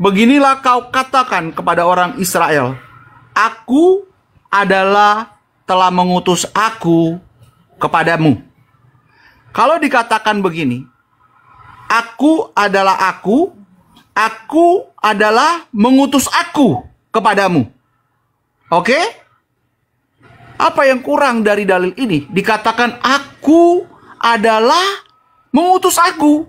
beginilah kau katakan kepada orang Israel, aku adalah telah mengutus aku kepadamu. Kalau dikatakan begini, aku adalah aku adalah mengutus aku kepadamu. Oke? Apa yang kurang dari dalil ini? Dikatakan aku adalah mengutus aku.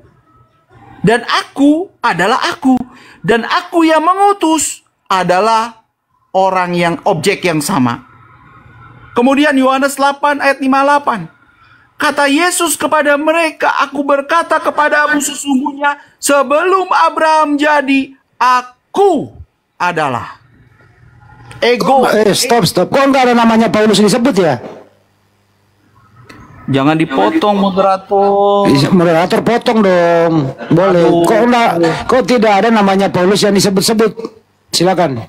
Dan aku adalah aku. Dan aku yang mengutus adalah orang yang objek yang sama. Kemudian Yohanes 8 ayat 58. Kata Yesus kepada mereka, aku berkata kepadamu sesungguhnya sebelum Abraham jadi, aku adalah. Ego. Stop. Kok nggak ada namanya Paulus disebut ya? Jangan dipotong moderator. Moderator potong dong. Boleh. Kok tidak ada namanya Paulus yang disebut-sebut? Silakan.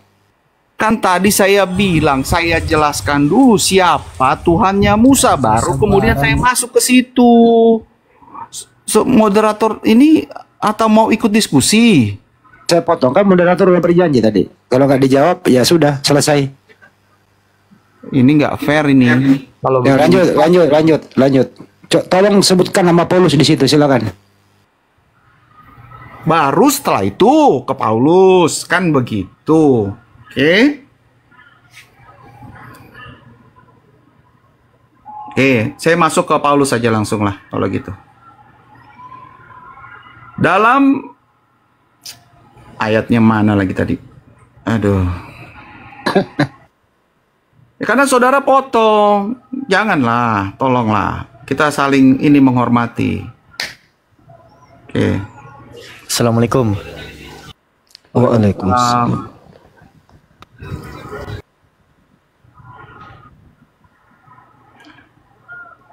Kan tadi saya bilang, saya jelaskan dulu siapa Tuhannya Musa, baru kemudian saya masuk ke situ. Moderator ini atau mau ikut diskusi? Saya potong, kan moderator udah berjanji tadi. Kalau nggak dijawab, ya sudah, selesai. Ini nggak fair ini. Kalau ya, lanjut. Tolong sebutkan nama Paulus di situ, silakan. Baru setelah itu ke Paulus, kan begitu. Saya masuk ke Paulus saja langsung lah kalau gitu. Dalam ayatnya mana lagi tadi? Aduh. Ya, karena saudara potong, janganlah, tolonglah. Kita saling ini menghormati. Assalamualaikum. Waalaikumsalam.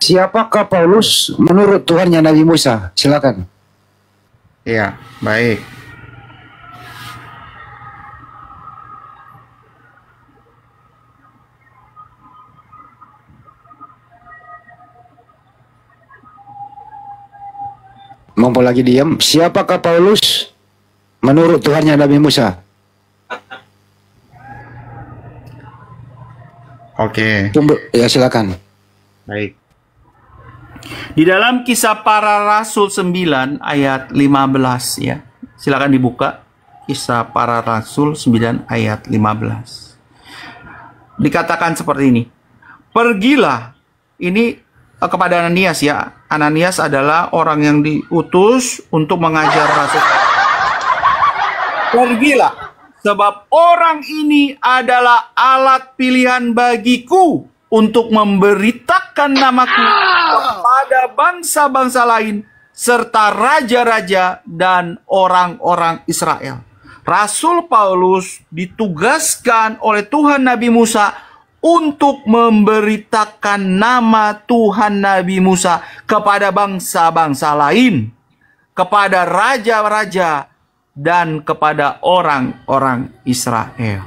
Siapakah Paulus menurut Tuhannya Nabi Musa? Silakan. Iya, baik. Mampu lagi diam. Siapakah Paulus menurut Tuhannya Nabi Musa? Oke. Ya, silakan. Baik. Di dalam Kisah Para Rasul 9 ayat 15 ya. Silakan dibuka. Kisah Para Rasul 9 ayat 15. Dikatakan seperti ini. Pergilah. Ini kepada Ananias ya. Ananias adalah orang yang diutus untuk mengajar Rasul. Pergilah. Sebab orang ini adalah alat pilihan bagiku untuk memberitakan namaku kepada bangsa-bangsa lain serta raja-raja dan orang-orang Israel. Rasul Paulus ditugaskan oleh Tuhan Nabi Musa untuk memberitakan nama Tuhan Nabi Musa kepada bangsa-bangsa lain, kepada raja-raja dan kepada orang-orang Israel.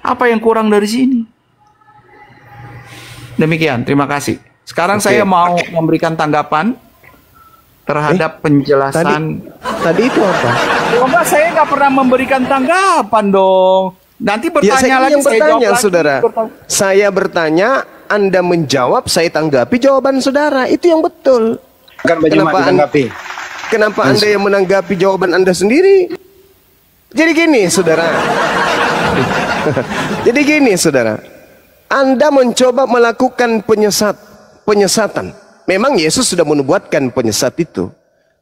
Apa yang kurang dari sini? Demikian, terima kasih. Sekarang saya mau memberikan tanggapan terhadap penjelasan. Tadi itu apa? Enggak, saya nggak pernah memberikan tanggapan dong. Nanti bertanya lagi, saya bertanya, saudara. Saya bertanya, Anda menjawab, saya tanggapi jawaban saudara. Itu yang betul. Kenapa Anda yang menanggapi jawaban Anda sendiri? Jadi gini, saudara. Jadi gini, saudara. Anda mencoba melakukan penyesatan. Memang Yesus sudah menubuatkan penyesat itu.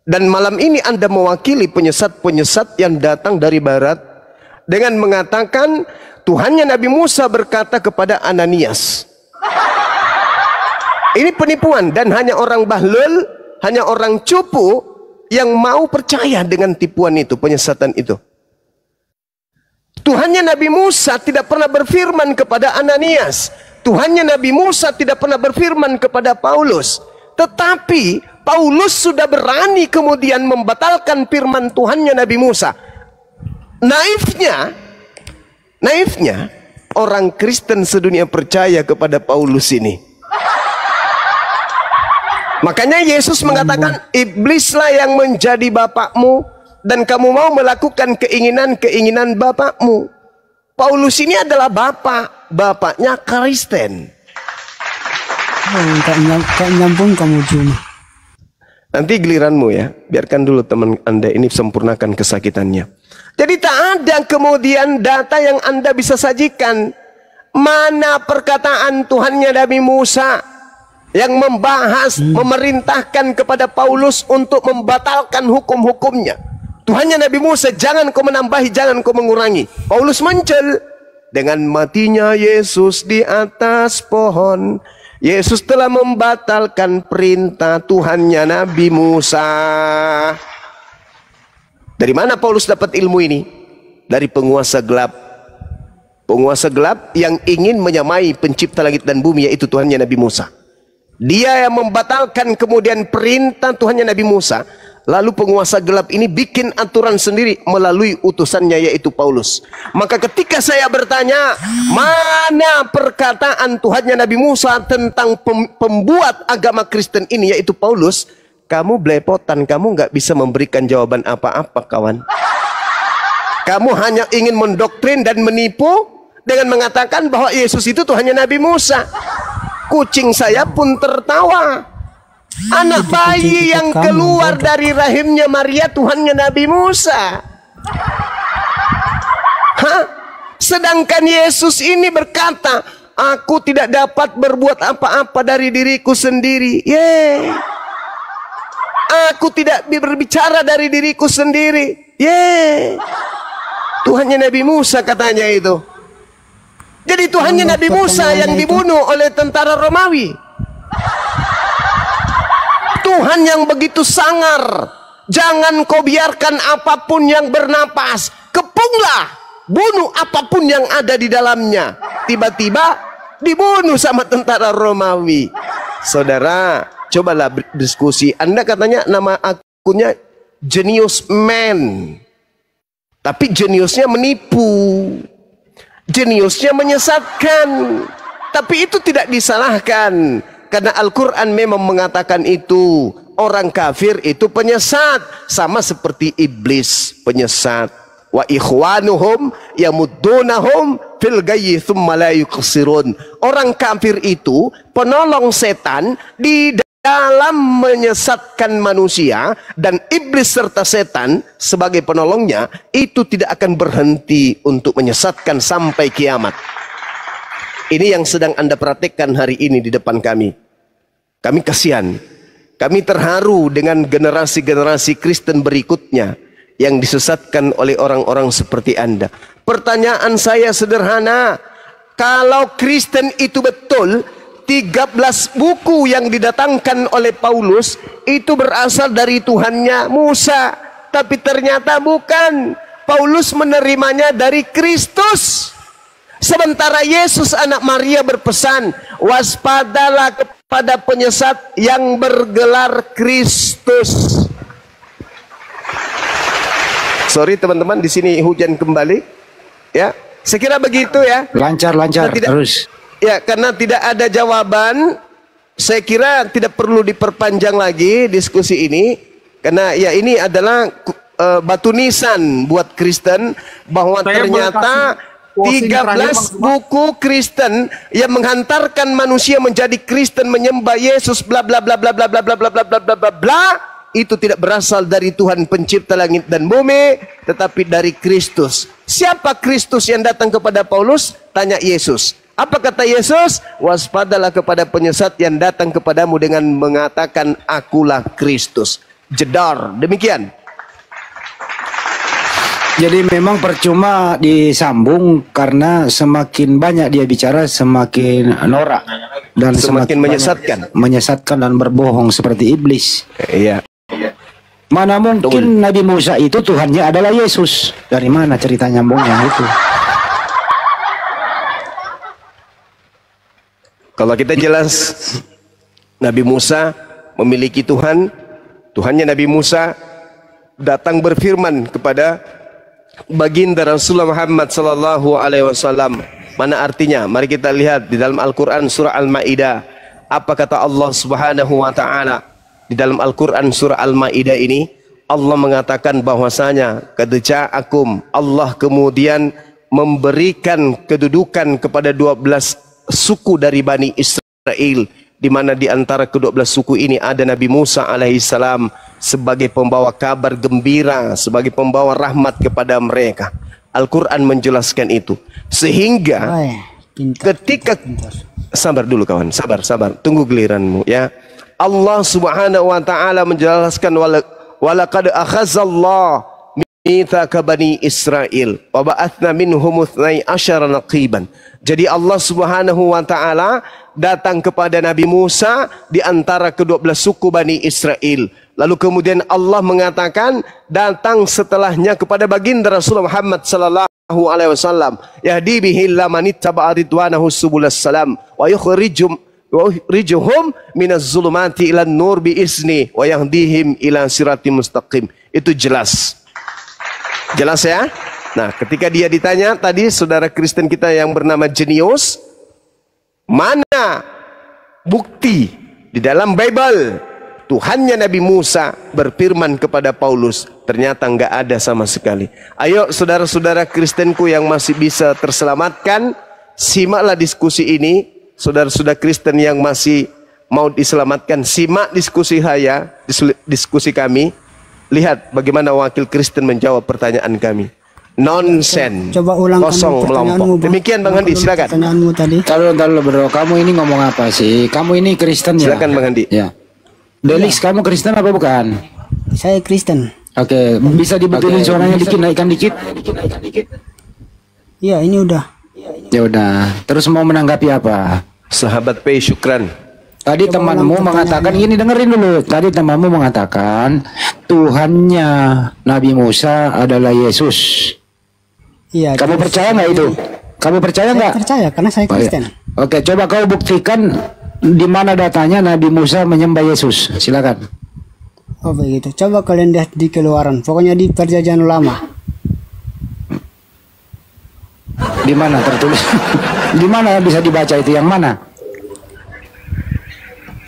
Dan malam ini Anda mewakili penyesat-penyesat yang datang dari barat dengan mengatakan Tuhannya Nabi Musa berkata kepada Ananias. Ini penipuan dan hanya orang bahlul, hanya orang cupu yang mau percaya dengan tipuan itu, penyesatan itu. Tuhannya Nabi Musa tidak pernah berfirman kepada Ananias. Tuhannya Nabi Musa tidak pernah berfirman kepada Paulus. Tetapi Paulus sudah berani kemudian membatalkan firman Tuhannya Nabi Musa. Naifnya orang Kristen sedunia percaya kepada Paulus ini. Makanya Yesus mengatakan, iblislah yang menjadi bapakmu dan kamu mau melakukan keinginan-keinginan bapakmu. Paulus ini adalah bapaknya Kristen. Kak nyambung kamu cuma. Nanti giliranmu ya, biarkan dulu teman Anda ini sempurnakan kesakitannya. Jadi tak ada kemudian data yang Anda bisa sajikan. Mana perkataan Tuhannya Nabi Musa yang membahas, memerintahkan kepada Paulus untuk membatalkan hukum-hukumnya. Tuhannya Nabi Musa, jangan kau menambahi, jangan kau mengurangi. Paulus muncul dengan matinya Yesus di atas pohon. Yesus telah membatalkan perintah Tuhannya Nabi Musa. Dari mana Paulus dapat ilmu ini? Dari penguasa gelap. Penguasa gelap yang ingin menyamai pencipta langit dan bumi, yaitu Tuhannya Nabi Musa. Dia yang membatalkan kemudian perintah Tuhannya Nabi Musa. Lalu penguasa gelap ini bikin aturan sendiri melalui utusannya, yaitu Paulus. Maka ketika saya bertanya, mana perkataan Tuhannya Nabi Musa tentang pembuat agama Kristen ini, yaitu Paulus, kamu belepotan, kamu nggak bisa memberikan jawaban apa-apa, kawan. Kamu hanya ingin mendoktrin dan menipu dengan mengatakan bahwa Yesus itu Tuhannya Nabi Musa. Kucing saya pun tertawa. Anak bayi yang keluar dari rahimnya Maria Tuhannya Nabi Musa. Sedangkan Yesus ini berkata, aku tidak dapat berbuat apa-apa dari diriku sendiri. Aku tidak berbicara dari diriku sendiri. Tuhannya Nabi Musa katanya itu. Jadi Tuhannya Nabi Musa yang dibunuh oleh tentara Romawi. Tuhan yang begitu sangar. Jangan kau biarkan apapun yang bernapas. Kepunglah, bunuh apapun yang ada di dalamnya. Tiba-tiba dibunuh sama tentara Romawi. Saudara, cobalah berdiskusi. Anda katanya nama akunnya Genius Man. Tapi jeniusnya menipu. Jeniusnya menyesatkan. Tapi itu tidak disalahkan. Karena Al-Quran memang mengatakan itu. Orang kafir itu penyesat. Sama seperti iblis penyesat. Wa ikhwanuhum yamuddunahum fil gayyi thumma la yuqsirun. Orang kafir itu penolong setan di dalam menyesatkan manusia. Dan iblis serta setan sebagai penolongnya itu tidak akan berhenti untuk menyesatkan sampai kiamat. Ini yang sedang Anda praktekkan hari ini di depan kami. Kami kasihan, kami terharu dengan generasi-generasi Kristen berikutnya yang disesatkan oleh orang-orang seperti Anda. Pertanyaan saya sederhana, kalau Kristen itu betul, 13 buku yang didatangkan oleh Paulus itu berasal dari Tuhannya Musa. Tapi ternyata bukan. Paulus menerimanya dari Kristus. Sementara Yesus anak Maria berpesan, waspadalah kepada penyesat yang bergelar Kristus. Sorry teman-teman, di sini hujan kembali. Ya, saya kira begitu ya. Lancar terus. Ya, karena tidak ada jawaban, saya kira tidak perlu diperpanjang lagi diskusi ini. Karena ya ini adalah batu nisan buat Kristen bahwa ternyata 13 buku Kristen yang menghantarkan manusia menjadi Kristen, menyembah Yesus bla bla bla bla bla bla bla bla bla bla bla bla bla, itu tidak berasal dari Tuhan pencipta langit dan bumi, tetapi dari Kristus. Siapa Kristus yang datang kepada Paulus? Tanya Yesus. Apa kata Yesus? Waspadalah kepada penyesat yang datang kepadamu dengan mengatakan akulah Kristus. Jedar. Demikian. Jadi memang percuma disambung karena semakin banyak dia bicara semakin norak dan semakin menyesatkan dan berbohong seperti iblis. Iya. Mana mungkin Nabi Musa itu Tuhannya adalah Yesus? Dari mana cerita nyambungnya itu? Kalau kita jelas Nabi Musa memiliki Tuhan, Tuhannya Nabi Musa datang berfirman kepada baginda Rasulullah Muhammad sallallahu alaihi wasallam. Mana artinya? Mari kita lihat di dalam Al-Qur'an surah Al-Maidah. Apa kata Allah Subhanahu wa taala di dalam Al-Qur'an surah Al-Maidah ini? Allah mengatakan bahwasanya qad ja'akum, Allah kemudian memberikan kedudukan kepada 12 suku dari Bani Israel, di mana di antara ke-12 suku ini ada Nabi Musa alaihissalam sebagai pembawa kabar gembira, sebagai pembawa rahmat kepada mereka. Al-Quran menjelaskan itu. Sehingga ketika sabar dulu kawan, sabar, tunggu giliranmu ya. Allah Subhanahu wa taala menjelaskan walaqad akhazallahu mitsaka bani Israil wa ba'atsna minhum 12 naqiban. Jadi Allah Subhanahu wa taala datang kepada Nabi Musa di antara ke-12 suku Bani Israel. Lalu kemudian Allah mengatakan datang setelahnya kepada baginda Rasulullah Muhammad sallallahu alaihi wasallam, yahdi bihi man ittaba'a ridwanahu subulas salam wa yukhrijuhum minaz zulumati ilan nur bi izni wa yahdihim ila siratim mustaqim. Itu jelas. Jelas ya? Nah, ketika dia ditanya tadi saudara Kristen kita yang bernama Jenius, mana bukti di dalam Bible Tuhannya Nabi Musa berfirman kepada Paulus? Ternyata nggak ada sama sekali. Ayo saudara-saudara Kristenku yang masih bisa terselamatkan, simaklah diskusi ini. Saudara-saudara Kristen yang masih mau diselamatkan, simak diskusi saya, diskusi kami. Lihat bagaimana wakil Kristen menjawab pertanyaan kami. Nonsen, coba ulang kosong melompok. Demikian Bang Handi, silakan. Pertanyaanmu tadi. Taruh bro, kamu ini ngomong apa sih? Kamu ini Kristen ya? Silakan Bang Handi. Ya. Delix, kamu Kristen apa bukan? Saya Kristen. Oke, bisa dibetulin suaranya dikit, naikkan dikit. Iya, ini udah. Ya udah. Terus mau menanggapi apa? Sahabat P, syukran. Tadi temanmu mengatakan gini, dengerin dulu. Tadi temanmu mengatakan Tuhannya Nabi Musa adalah Yesus. Iya. Kamu percaya nggak itu? Kamu percaya nggak? Saya percaya karena saya Kristen. Oke, coba kau buktikan di mana datanya Nabi Musa menyembah Yesus. Silakan. Oh begitu. Coba kalian lihat di Keluaran. Pokoknya di Perjanjian Lama. Di mana tertulis? Di mana bisa dibaca itu? Yang mana?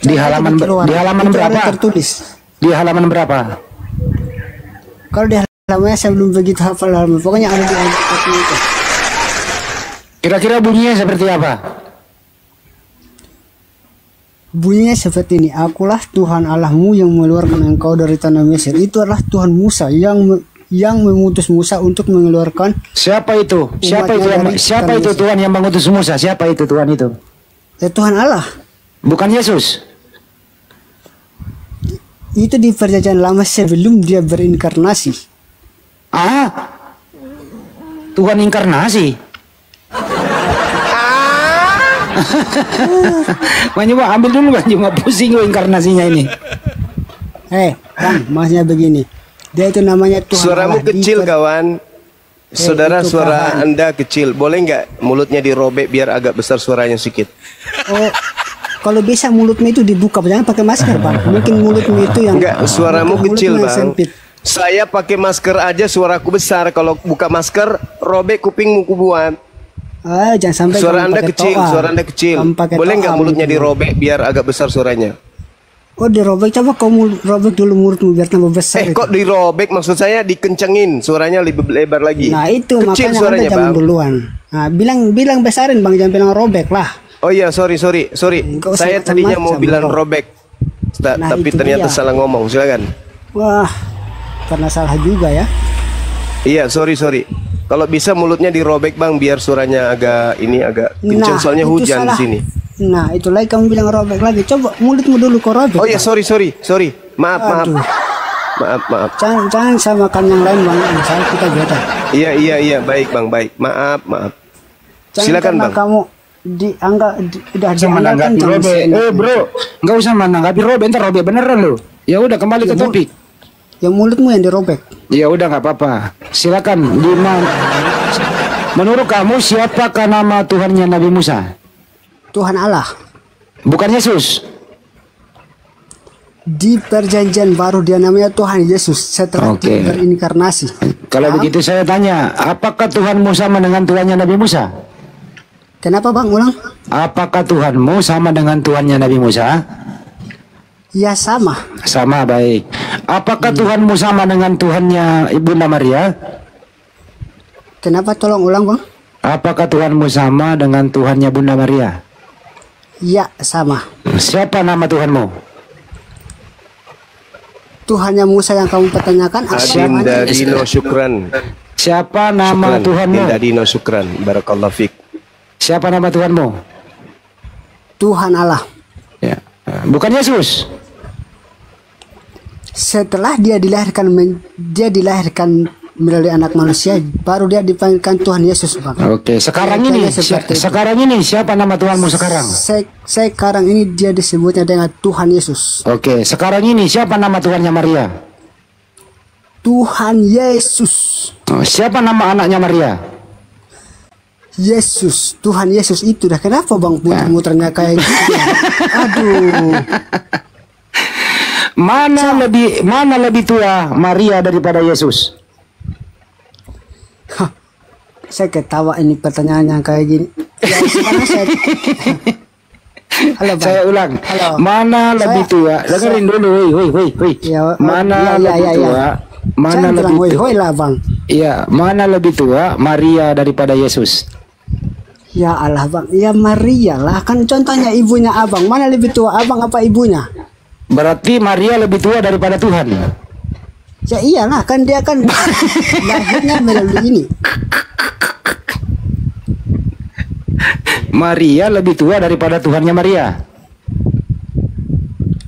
Di halaman berapa? Tertulis. Di halaman berapa? Kalau di halamannya saya belum begitu hafal halaman. Pokoknya ada di ayat itu. Kira-kira bunyinya seperti apa? Bunyinya seperti ini. Akulah Tuhan Allahmu yang mengeluarkan engkau dari tanah Mesir. Itu adalah Tuhan Musa yang memutus Musa untuk mengeluarkan. Siapa itu? Siapa itu Tuhan yang mengutus Musa? Siapa itu Tuhan itu? Ya, Tuhan Allah. Bukan Yesus. Itu di Perjanjian Lama sebelum dia berinkarnasi. Ah, Tuhan inkarnasi. Bang Juma, ambil dulu Bang Juma, pusing lo inkarnasinya ini. Bang, maksudnya begini. Dia itu namanya Tuhan. Suaramu kecil kawan. Saudara, suara Anda kecil. Boleh nggak mulutnya dirobek biar agak besar suaranya sedikit? Oh, kalau bisa mulutmu itu dibuka, jangan pakai masker Bang. Mungkin mulutmu itu yang enggak, suaramu kecil Bang. Sempit. Saya pakai masker aja suaraku besar. Kalau buka masker, robek kupingmu kubuat. Jangan sampai suara Anda kecil, suara Anda kecil. Boleh nggak mulutnya dirobek biar agak besar suaranya? Oh dirobek, coba kamu robek dulu mulutmu biar tambah besar. Kok dirobek? Maksud saya dikencengin, suaranya lebih lebar lagi. Nah itu kecil makanya suaranya jangan Bang. duluan. Nah, bilang besarin Bang, jangan bilang robek lah. Oh iya, sorry. Saya tadinya mau bilang robek, tapi ternyata salah ngomong. Silakan. Wah, karena salah juga ya. Iya, sorry. Kalau bisa mulutnya dirobek Bang, biar suaranya agak kenceng, soalnya hujan di sini. Nah, itu lagi kamu bilang robek lagi. Coba mulutmu dulu kau robek. Oh iya, sorry. Maaf. Jangan samakan yang lain Bang. Misalnya kita beda. Iya, baik Bang, baik. Maaf. Silakan Bang. Kamu dianggap udah menanggapi robek. Bro, nggak usah menanggapi robek, entar robek beneran lo. Ya udah, kembali ke topik. Yang mulutmu yang dirobek. Ya udah, nggak apa-apa. Silakan. Menurut kamu siapakah nama Tuhannya Nabi Musa? Tuhan Allah. Bukan Yesus. Di Perjanjian Baru dia namanya Tuhan Yesus setelah dia berinkarnasi. Kalau begitu saya tanya, apakah Tuhanmu sama dengan Tuhannya Nabi Musa? Kenapa Bang? Ulang. Apakah Tuhanmu sama dengan Tuhannya Nabi Musa? Ya sama. Sama, baik. Apakah Tuhanmu sama dengan Tuhannya Ibunda Maria? Kenapa, tolong ulang bang? Apakah Tuhanmu sama dengan Tuhannya Bunda Maria? Ya sama. Siapa nama Tuhanmu? Tuhannya Musa yang kamu pertanyakan apa Adinda namanya? Dino Syukran. Siapa nama Tuhanmu? Adinda Dino Syukran. Barakallahu fiik. Siapa nama Tuhanmu? Tuhan Allah. Ya. Bukan Yesus. Setelah dia dilahirkan melalui anak manusia, baru dia dipanggilkan Tuhan Yesus, bang. Oke, sekarang Kayaknya ini seperti itu. sekarang ini siapa nama Tuhanmu sekarang? Sekarang ini dia disebutnya dengan Tuhan Yesus. Oke, sekarang ini siapa nama Tuhannya Maria? Tuhan Yesus. Oh, siapa nama anaknya Maria? Yesus, Tuhan Yesus itu dah. Kenapa bang muter-muternya kayak gitu? Aduh. Mana lebih tua Maria daripada Yesus? Hah, saya ketawa ini pertanyaannya kayak gini. Ya, sekarang halo bang. Saya ulang. Halo. Mana lebih tua? Dengerin dulu, woi. Ya, Mana lebih tua? Mana Jangan lebih tua? hoi lah bang. Iya, mana lebih tua Maria daripada Yesus? Ya Allah bang, ya Maria lah. Kan contohnya ibunya abang. Mana lebih tua, abang apa ibunya? Berarti Maria lebih tua daripada Tuhan. Ya iyalah, kan dia kan lahirnya melalui ini. Maria lebih tua daripada Tuhannya Maria.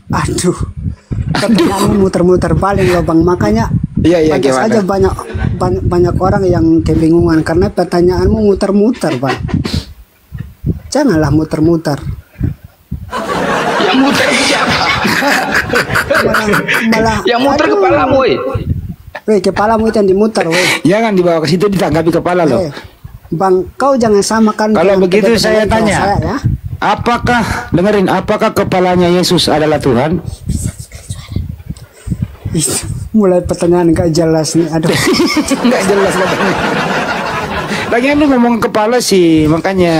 Aduh, pertanyaanmu muter-muter balik loh bang. Makanya Iya, pantas gimana? aja banyak orang yang kebingungan karena pertanyaanmu muter-muter bang. Janganlah muter-muter. Yang muter siapa? Malah Yang muter aduh. kepalamu, woi. Weh, kepalamu itu yang dimuter, weh. Jangan dibawa ke situ, ditanggapi kepala loh. Bang, kau jangan samakan. Kalau dengan begitu saya pertanyaan tanya, saya, ya. apakah kepalanya Yesus adalah Tuhan? Ih, mulai pertanyaan gak jelas nih, aduh. Nggak jelas katanya. Lagian lu ngomong kepala sih, makanya.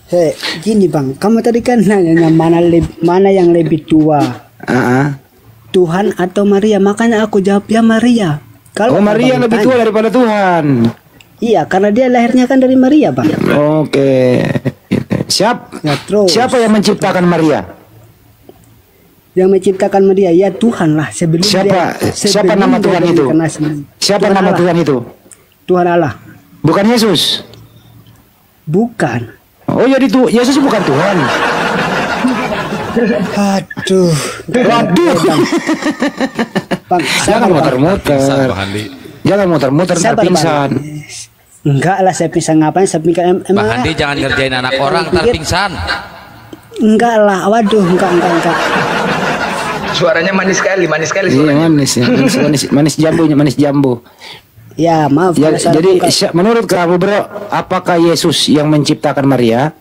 Hei, gini bang, kamu tadi kan nanya mana yang lebih tua, Tuhan atau Maria? Makanya aku jawab ya Maria. Oh, Maria abang lebih tanya, tua daripada Tuhan. Iya, karena dia lahirnya kan dari Maria, bang. Oke. Ya, terus. Siapa yang menciptakan Maria? Yang menciptakan Maria ya Tuhan lah. Siapa nama Tuhan itu? Siapa nama Tuhan itu? Tuhan Allah. Bukan Yesus. Bukan. Oh, jadi Yesus bukan Tuhan. Aduh. Waduh. Bang, Jangan muter-muter. Jangan muter-muter ntar Sabar, Bang. pingsan. Enggak lah, saya pingsan ngapain? Saya pingsan Mbak Handi jangan ngerjain anak orang ntar pingsan. Enggak lah, waduh, enggak. Suaranya manis sekali Iya, suaranya. manis jambu. Ya, maaf. Ya, kalau saya jadi bukan. menurut kamu bro, apakah Yesus yang menciptakan Maria?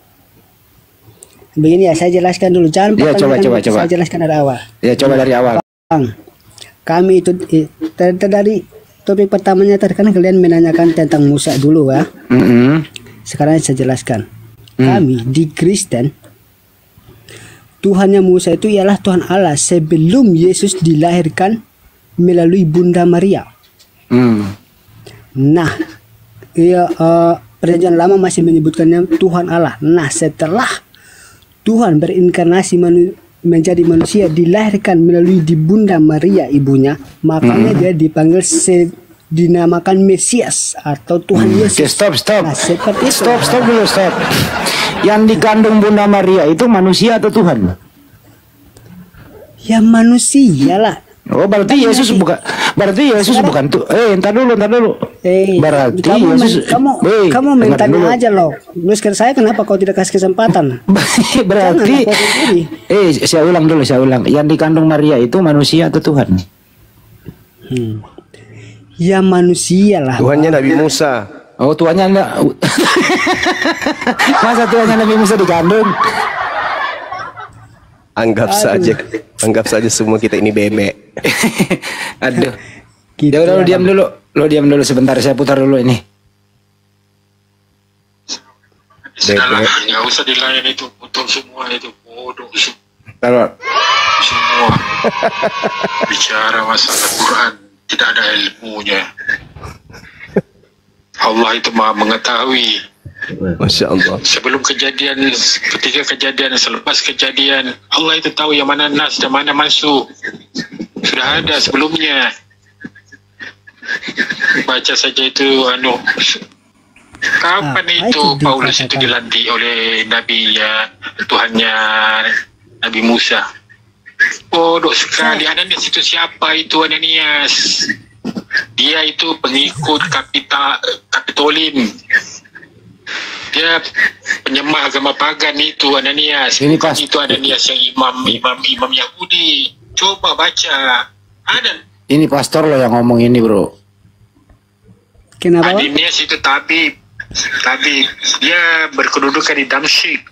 Begini ya, saya jelaskan dulu. Jangan Ya, coba. Saya jelaskan dari awal. Ya, coba dari awal. Bang, kami itu dari topik pertamanya tadi kan kalian menanyakan tentang Musa dulu ya. Sekarang saya jelaskan. Kami di Kristen, Tuhannya Musa itu ialah Tuhan Allah sebelum Yesus dilahirkan melalui Bunda Maria. Nah, perjanjian lama masih menyebutkannya Tuhan Allah. Nah, setelah Tuhan berinkarnasi menjadi manusia, dilahirkan melalui di Bunda Maria ibunya, makanya dia dipanggil dinamakan Mesias atau Tuhan Yesus. Stop. Nah, seperti itu. Stop dulu. Yang dikandung Bunda Maria itu manusia atau Tuhan? Ya manusia lah. Oh, berarti Yesus bukan. Berarti Yesus bukan tuh. Entar dulu. Berarti Yesus. Kamu dengar dulu. minta aja loh. Terus ke saya kenapa kau tidak kasih kesempatan? Berarti. Jangan, Saya ulang dulu. Yang dikandung Maria itu manusia atau Tuhan? Ya manusia lah. Tuhannya Nabi Musa. Oh, tuannya enggak. Masa tuannya Nabi Musa dikandung? Anggap saja semua kita ini bebek. Aduh. Gitu Ya udah, ya, lu diam Bang. dulu. Lu diam dulu sebentar, saya putar dulu ini. Sudahlah, nggak usah dilayan itu, betul semua itu bodoh. Taruh. semua bicara masalah Quran tidak ada ilmunya. Allah itu maha mengetahui. Masya Allah. Sebelum kejadian, ketika kejadian, selepas kejadian, Allah itu tahu yang mana nas dan mana masuk. Sudah ada sebelumnya. Baca saja itu kapan itu Paulus itu dilantik oleh nabinya, Tuhannya Nabi Musa. Bodoh sekali. Ananias itu siapa itu Ananias? Dia itu pengikut Kapitolin. Dia penyembah agama pagan itu Ananias. Ini Bukan pas. itu Ananias yang imam Yahudi. Coba baca. Ada. Ini pastor lo yang ngomong ini, bro. Kenapa? Bang? Ananias itu tabib. Dia berkedudukan di Damsyik.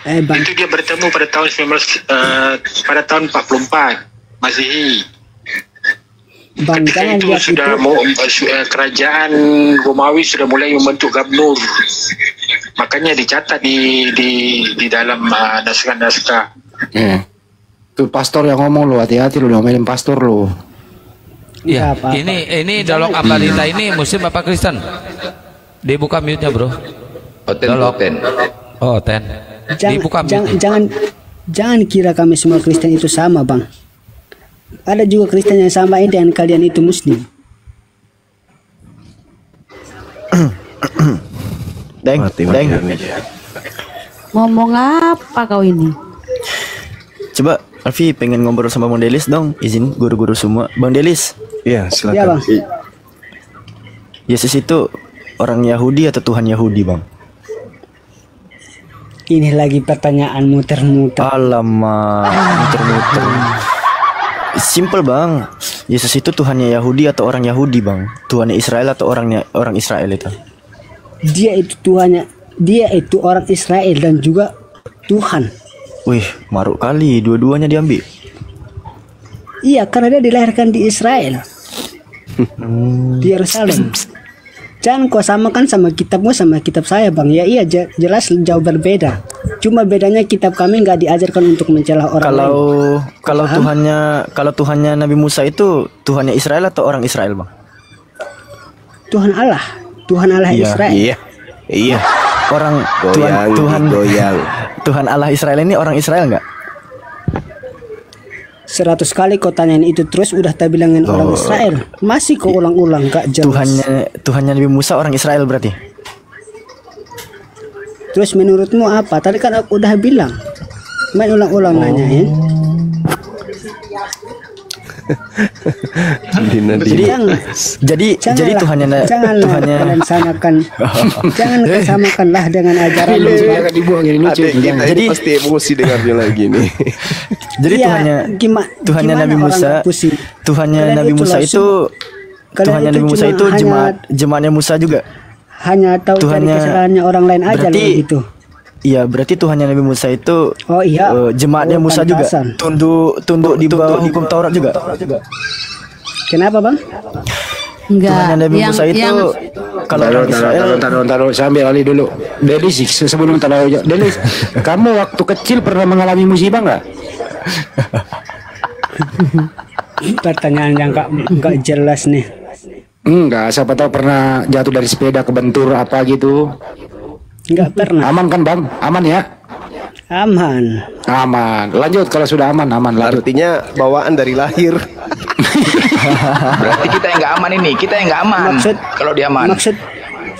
Bang. Itu dia bertemu pada tahun 44 Masehi. Bang, Ketika jangan itu lihat sudah kerajaan Romawi sudah mulai membentuk gubernur. Makanya dicatat di dalam naskah-naskah. Tuh pastor yang ngomong lo, hati-hati lo diomelin pastor lo. Ya, Apa-apa. ini dialog Ambarita ini Muslim apa Kristen? Dibuka mute-nya, bro. Dialog. Oh, ten. Dibuka mute. Jangan kira kami semua Kristen itu sama, Bang. Ada juga Kristen yang sama dengan kalian itu Muslim. Deng. Ngomong apa kau ini? Coba Alfi pengen ngobrol sama Bang Delis dong. Izin guru-guru semua. Bang Delis. Iya, Ya, silakan. Bang. Yesus itu orang Yahudi atau Tuhan Yahudi, Bang? Ini lagi pertanyaan muter-muter. Alamak, muter-muter. Simple, Bang. Yesus itu Tuhannya Yahudi atau orang Yahudi, Bang? Tuhannya Israel atau orang Israel itu? Dia itu orang Israel dan juga Tuhan. Wih, maruk kali dua-duanya diambil. Iya, karena dia dilahirkan di Israel. Di Yerusalem. Jangan kau samakan sama kitabmu sama kitab saya, Bang. Ya iya, jelas jauh berbeda. Cuma bedanya kitab kami nggak diajarkan untuk mencela orang lain. Kalau Tuhannya Nabi Musa itu Tuhannya Israel atau orang Israel, Bang? Tuhan Allah Israel. Iya. Orang Tuhan Allah Israel ini orang Israel nggak? 100 kali kau tanyain itu terus udah tak bilangin orang Israel. Masih kau ulang-ulang gak jelas. Tuhannya Nabi Musa orang Israel berarti. Terus menurutmu apa? Tadi kan aku udah bilang. Main ulang-ulang nanyain. Jadi Tuhannya kalian samakan. Jangan samakanlah dengan ajaran. Jangan dibuang ini lucu. Jadi pasti emosi dengarnya lagi nih. Jadi Iya, Tuhannya Nabi Musa, Tuhannya Nabi Musa itu jemaatnya Musa juga. Hanya tahu dari kesalahannya orang lain aja loh gitu. Iya, berarti Tuhannya Nabi Musa itu jemaatnya Musa juga. Tunduk di bawah hukum Taurat juga. Kenapa, Bang? Enggak. Tuhannya Nabi Musa itu kalau orang Israel. Taruh sambil Ali dulu. Delis, sebelum taruh Delis, kamu waktu kecil pernah mengalami musibah nggak? Pertanyaan yang nggak jelas nih. Enggak, siapa tahu pernah jatuh dari sepeda kebentur apa gitu. Nggak pernah. Aman kan, Bang? Aman ya? Aman. Lanjut kalau sudah aman. Lanjut. Artinya bawaan dari lahir. Berarti kita yang nggak aman ini. Kita yang nggak aman. Kalau dia aman. Maksud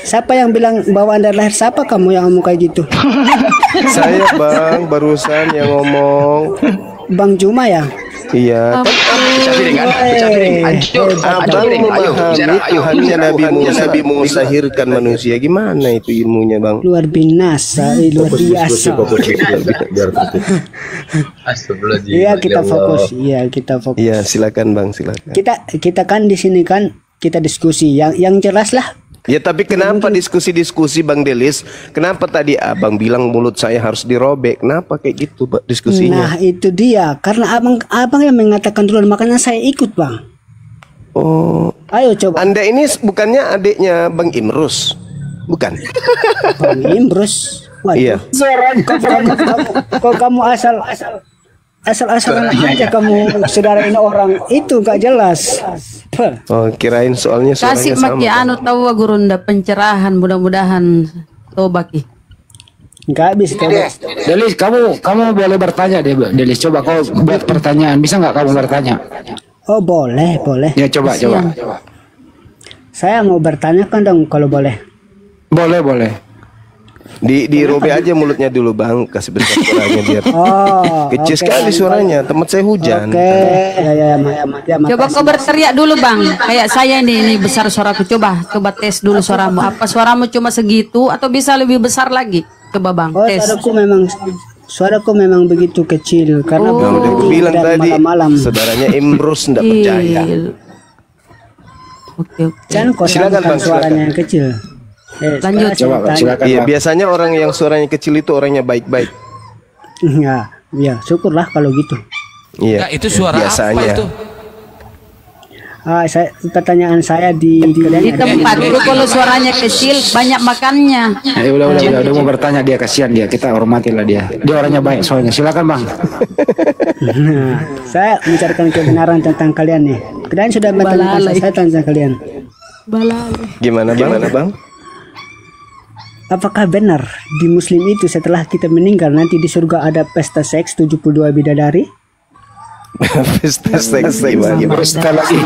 siapa yang bilang bawaan dari lahir? Siapa kamu yang ngomong kayak gitu? Saya, Bang, barusan yang ngomong. Bang Juma ya? Iya. Abang memahami Tuhannya Nabi Musa melahirkan manusia. Gimana itu ilmunya, Bang? Luar biasa. Iya, kita fokus. Iya, silakan, Bang, silakan. Kita kan di sini kan kita diskusi yang jelas lah. Ya, tapi kenapa diskusi-diskusi, Bang Delis? Kenapa tadi Abang bilang mulut saya harus dirobek? Kenapa kayak gitu, Pak, diskusinya? Nah, itu dia. Karena abang yang mengatakan duluan, makanya saya ikut, Bang. Oh. Ayo coba. Anda ini bukannya adiknya Bang Imrus? Bukan? Bang Imrus. Waduh. Iya. Kok kamu asal asal-asalan aja kamu saudara ini orang itu nggak jelas. Oh, kirain soalnya Kasih suaranya sama. maki anu tahu gurunda pencerahan mudah-mudahan tobaki. Nggak bisa. Delis, kamu boleh bertanya deh, Delis. Coba kau buat pertanyaan. Bisa nggak kamu bertanya? Oh boleh. Ya coba. Saya mau bertanya kan dong kalau boleh. Boleh. Dirobe aja mulutnya dulu bang, kasih besar suaranya biar Oh, kecil sekali suaranya. Tempat saya hujan. Oke. Ya, Coba kau berteriak dulu bang, kayak saya ini besar suaraku. Coba tes dulu suaramu. Apa suaramu cuma segitu atau bisa lebih besar lagi? Coba bang, Oh, tes. suaraku memang begitu kecil karena Nah, udah aku bilang tadi, malam-malam. saudaranya Imrus ndak percaya. Oke. Jangan kau Silakan, samakan Bang, suaranya yang kecil. Lanjut. Coba Bang, silakan. Iya, Bang. biasanya orang yang suaranya kecil itu orangnya baik-baik. Ya, syukurlah kalau gitu. Iya. Nah, itu suara biasanya. apa itu? Pertanyaan saya di Di tempat dulu kalau suaranya kecil banyak makannya. Udah mau bertanya dia, kasihan dia. Kita hormatilah dia. Dia orangnya baik soalnya. Silakan bang. Nah, saya mencarikan kebenaran tentang kalian nih. Kalian sudah bertanya, saya tanya kalian. Gimana bang? Apakah benar di Muslim itu setelah kita meninggal nanti di surga ada pesta seks 72 bidadari? Pesta seks gimana? Pesta lagi.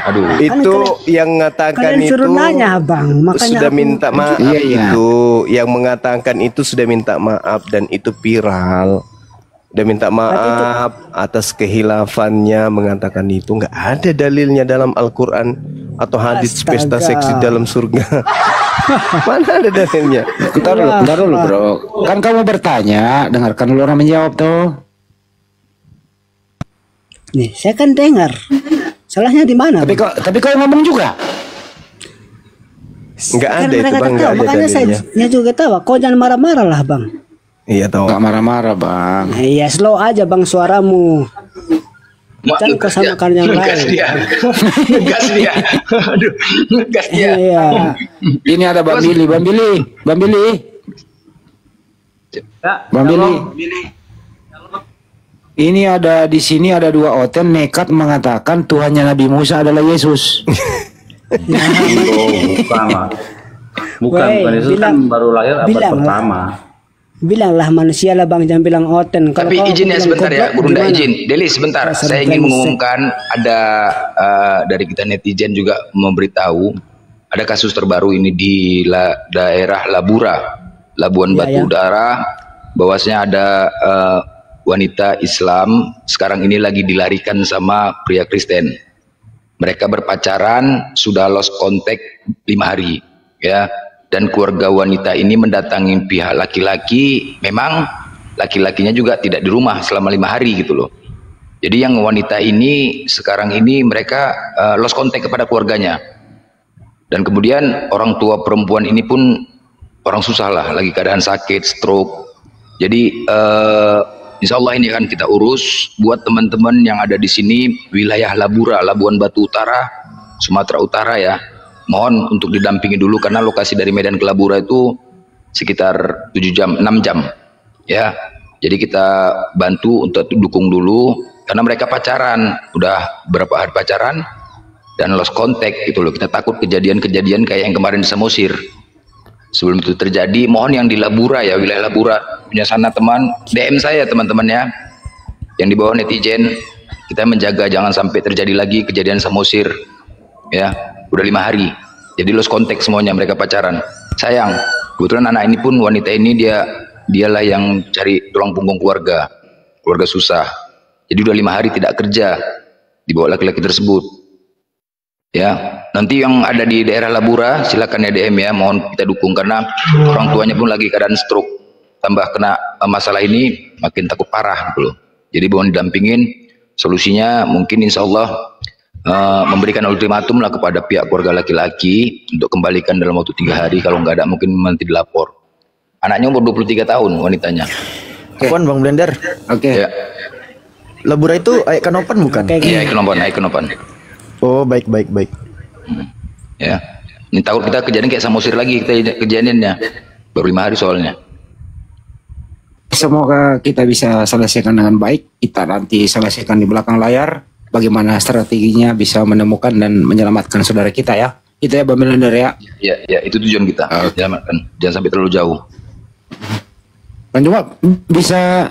Aduh. Itu yang mengatakan Kalian itu suruh nanya bang, makanya sudah aku- minta maaf. Iya. Itu yang mengatakan itu sudah minta maaf dan itu viral. Udah minta maaf atas kehilafannya, mengatakan itu nggak ada dalilnya dalam Al-Quran atau hadis pesta seks di dalam surga. Mana ada dalilnya? Bentar dulu bro. Kan kamu bertanya, dengarkan dulu orang menjawab tuh. Nih, saya kan dengar. Salahnya di mana? Tapi kau ngomong juga. Nggak Kan ada itu mereka bang, tak nggak tahu, ada makanya dalilnya. saya juga tahu. Kau jangan marah-marah lah bang. Iya tahu. Nggak marah-marah bang. Iya, slow aja bang suaramu. Jangan kau samakan yang lain. Ngegas dia. Aduh, ngegas dia. Iya. Ini ada Bang Billy. Bang Billy. Ini ada di sini ada dua oten nekat mengatakan Tuhannya Nabi Musa adalah Yesus. Bukan Wey, Yesus kan baru lahir abad pertama. Bilanglah manusia lah bang, jangan bilang oten. Kalau Tapi kau izin ya bilang sebentar ya, goblok, Gurunda gimana? izin. Deli sebentar, Dasar saya ingin brengsek. mengumumkan ada dari kita netizen juga memberitahu ada kasus terbaru ini di daerah Labura, Labuan Ya, Batu ya. Utara, bahwasanya ada wanita Islam sekarang ini lagi dilarikan sama pria Kristen. Mereka berpacaran, sudah lost contact 5 hari, ya. Dan keluarga wanita ini mendatangi pihak laki-laki, memang laki-lakinya juga tidak di rumah selama 5 hari gitu loh. Jadi yang wanita ini sekarang ini mereka lost contact kepada keluarganya. Dan kemudian orang tua perempuan ini pun orang susah lah, lagi keadaan sakit, stroke. Jadi insya Allah ini akan kita urus buat teman-teman yang ada di sini wilayah Labura, Labuan Batu Utara, Sumatera Utara ya. Mohon untuk didampingi dulu karena lokasi dari Medan ke Labura itu sekitar 6 jam ya. Jadi kita bantu untuk dukung dulu karena mereka pacaran, udah berapa hari pacaran dan lost contact gitu loh. Kita takut kejadian-kejadian kayak yang kemarin di Samosir. Sebelum itu terjadi, mohon yang di Labura ya, wilayah Labura punya sana teman, DM saya teman-teman ya, yang di bawah netizen, kita menjaga jangan sampai terjadi lagi kejadian Samosir ya. Udah 5 hari, jadi lost contact semuanya, mereka pacaran. Sayang, kebetulan anak ini pun wanita ini dialah yang cari tulang punggung keluarga susah. Jadi udah 5 hari tidak kerja, dibawa laki-laki tersebut. Ya, nanti yang ada di daerah Labura silakan ya DM ya, mohon kita dukung karena orang tuanya pun lagi keadaan stroke, tambah kena masalah ini makin takut parah gitu loh. Jadi mohon didampingin, solusinya mungkin insya Allah memberikan ultimatum lah kepada pihak keluarga laki-laki untuk kembalikan dalam waktu 3 hari, kalau nggak ada mungkin nanti dilapor. Anaknya umur 23 tahun wanitanya. Kapan Bang Blender? Oke. Ya, Labura itu Aik Kanopan bukan? iya Kenopan. Oh baik. Ya, ini takut kita kejadian kayak Samosir lagi kita kejadiannya, baru 5 hari soalnya. Semoga kita bisa selesaikan dengan baik. Kita nanti selesaikan di belakang layar. Bagaimana strateginya bisa menemukan dan menyelamatkan saudara kita ya. Itu ya Bang Melender ya. Ya, itu tujuan kita. Selamatkan. Jangan sampai terlalu jauh. Bang Juma bisa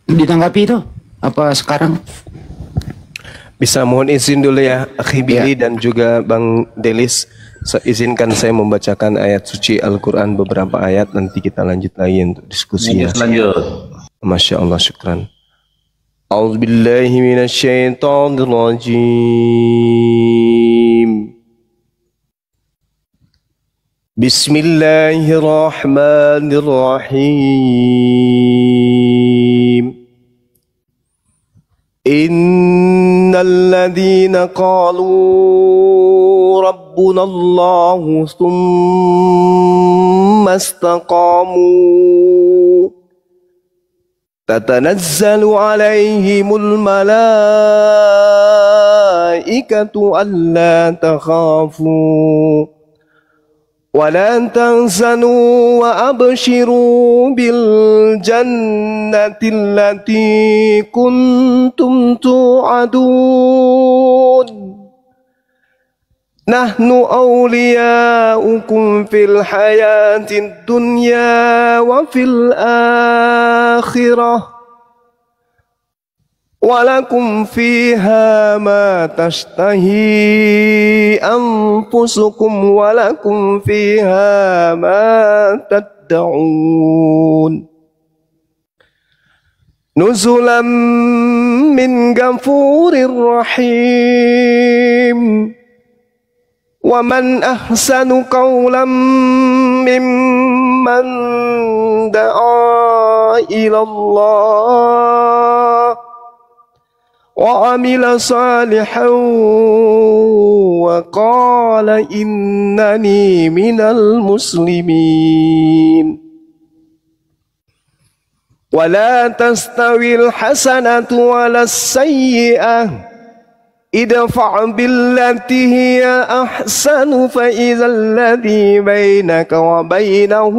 ditanggapi itu apa sekarang? Bisa, mohon izin dulu ya Akhi Billy dan juga Bang Delis. Izinkan saya membacakan ayat suci Al-Quran, beberapa ayat, nanti kita lanjut lagi untuk diskusinya. Lanjut. Masya Allah, syukran. A'udzubillahi minasyaitonirrajim. Bismillahirrahmanirrahim. Innalladzina qalu rabbuna Allahu thumma istaqamu tatanazzalu alaihimul malaikatu alla takhafu ولا تحزنوا وأبشروا بالجنة التي كنتم توعدون نحن أولياؤكم في الحياة الدنيا وفي الآخرة ولكم فيها ما تشتهي أنفسكم ولكم فيها ما تدعون نزلا من غفور رحيم ومن أحسن قولا ممن دعا إلى الله وعمل صالحا وقال إنني من المسلمين ولا تستوي الحسنة ولا السيئة ادفع بالتي هي أحسن فإذا الذي بينك وبينه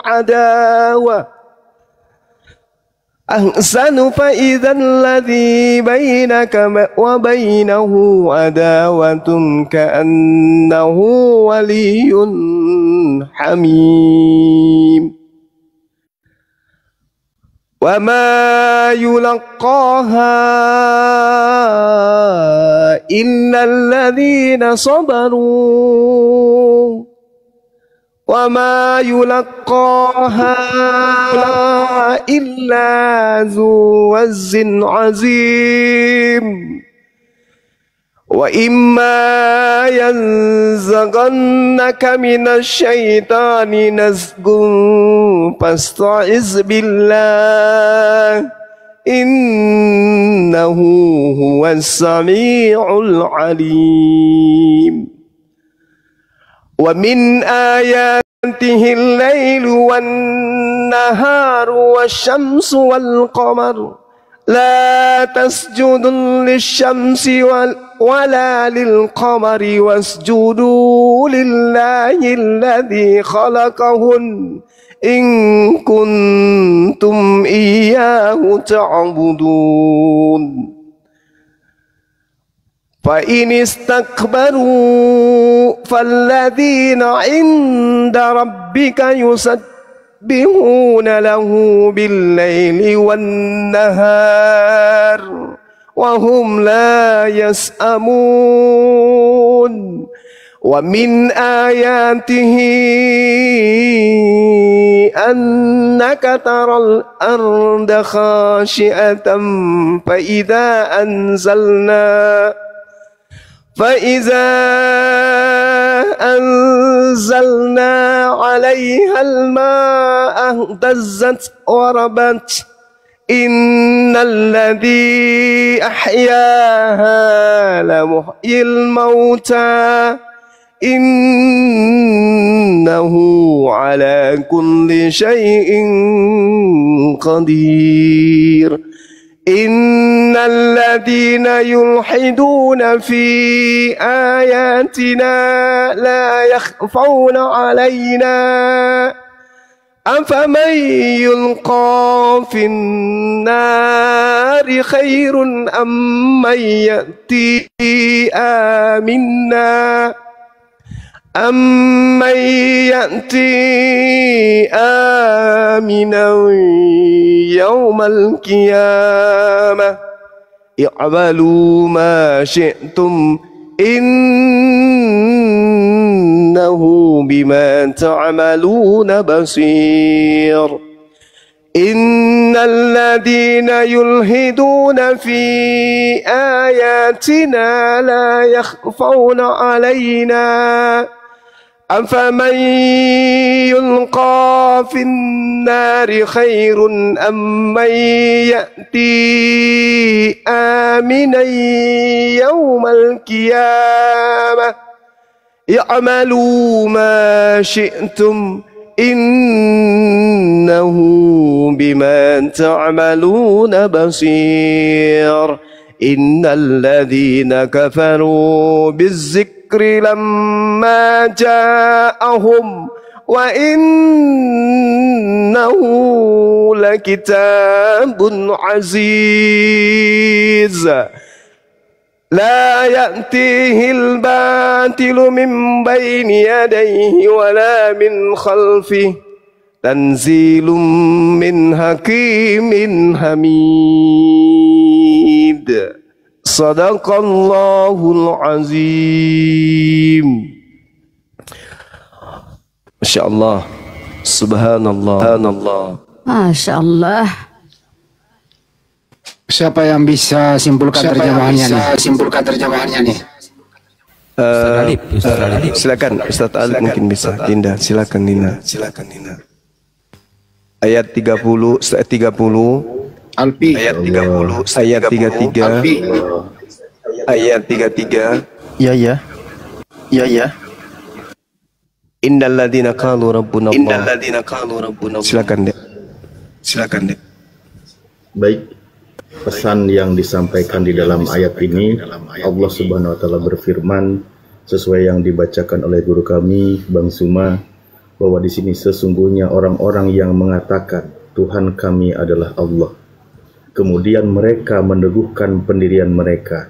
عداوة أحسن فإذا الذي بينك وبينه عداوة كأنه ولي حميم وما يلقاها إلا الذين صبروا وما يلقاها إلا ذو وز عظيم وإما ينزغنك من الشيطان نزغ فاستعذ بالله إنه هو السميع العليم ومن آياته الليل والنهار والشمس والقمر لا تسجدوا للشمس ولا للقمر واسجدوا لله الذي خلقهن إن كنتم إياه تعبدون فإن استكبروا فالذين عند ربك يسبحون له بالليل والنهار وهم لا يسأمون ومن آياته أنك ترى الأرض خاشعة فإذا أنزلنا عليها الماء اهتزت وربت إن الذي أحياها لمحيي الموتى إنه على كل شيء قدير إن الذين يلحدون في آياتنا لا يخفون علينا أفمن يلقى في النار خير أم من يأتي آمنا أمن يأتي آمنا يوم القيامة اعملوا ما شئتم إنه بما تعملون بصير إن الذين يلحدون في آياتنا لا يخفون علينا أفمن يلقى في النار خير أم من يأتي آمنا يوم القيامة اعملوا ما شئتم إنه بما تعملون بصير إن الذين كفروا بالذكر لما جاءهم وإنه لكتاب عزيز لا يأتيه الباطل من بين يديه ولا من خلفه تنزيل من حكيم حميد صدق الله العظيم. Masya Allah, Subhanallah, Masya Allah. Siapa yang bisa simpulkan terjemahannya nih? Silakan Ustaz Alif mungkin bisa. Dinda, silakan Dinda. Ayat 30, Alfi. Ayat 30, ayat 33. Ayat 33. Ya. Innal ladzina qalu rabbuna Allah. Silakan, Dek. Baik, pesan yang disampaikan di dalam ayat ini, Allah Subhanahu wa taala berfirman sesuai yang dibacakan oleh guru kami Bang Suma, bahwa di sini sesungguhnya orang-orang yang mengatakan Tuhan kami adalah Allah, kemudian mereka meneguhkan pendirian mereka.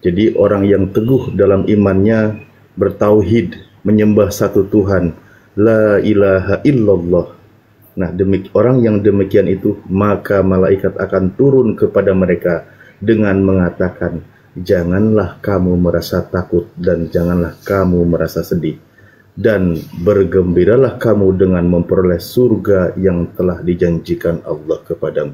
Jadi orang yang teguh dalam imannya, bertauhid, menyembah satu Tuhan, la ilaha illallah. Nah, orang yang demikian itu, maka malaikat akan turun kepada mereka dengan mengatakan, janganlah kamu merasa takut dan janganlah kamu merasa sedih, dan bergembiralah kamu dengan memperoleh surga yang telah dijanjikan Allah kepadamu.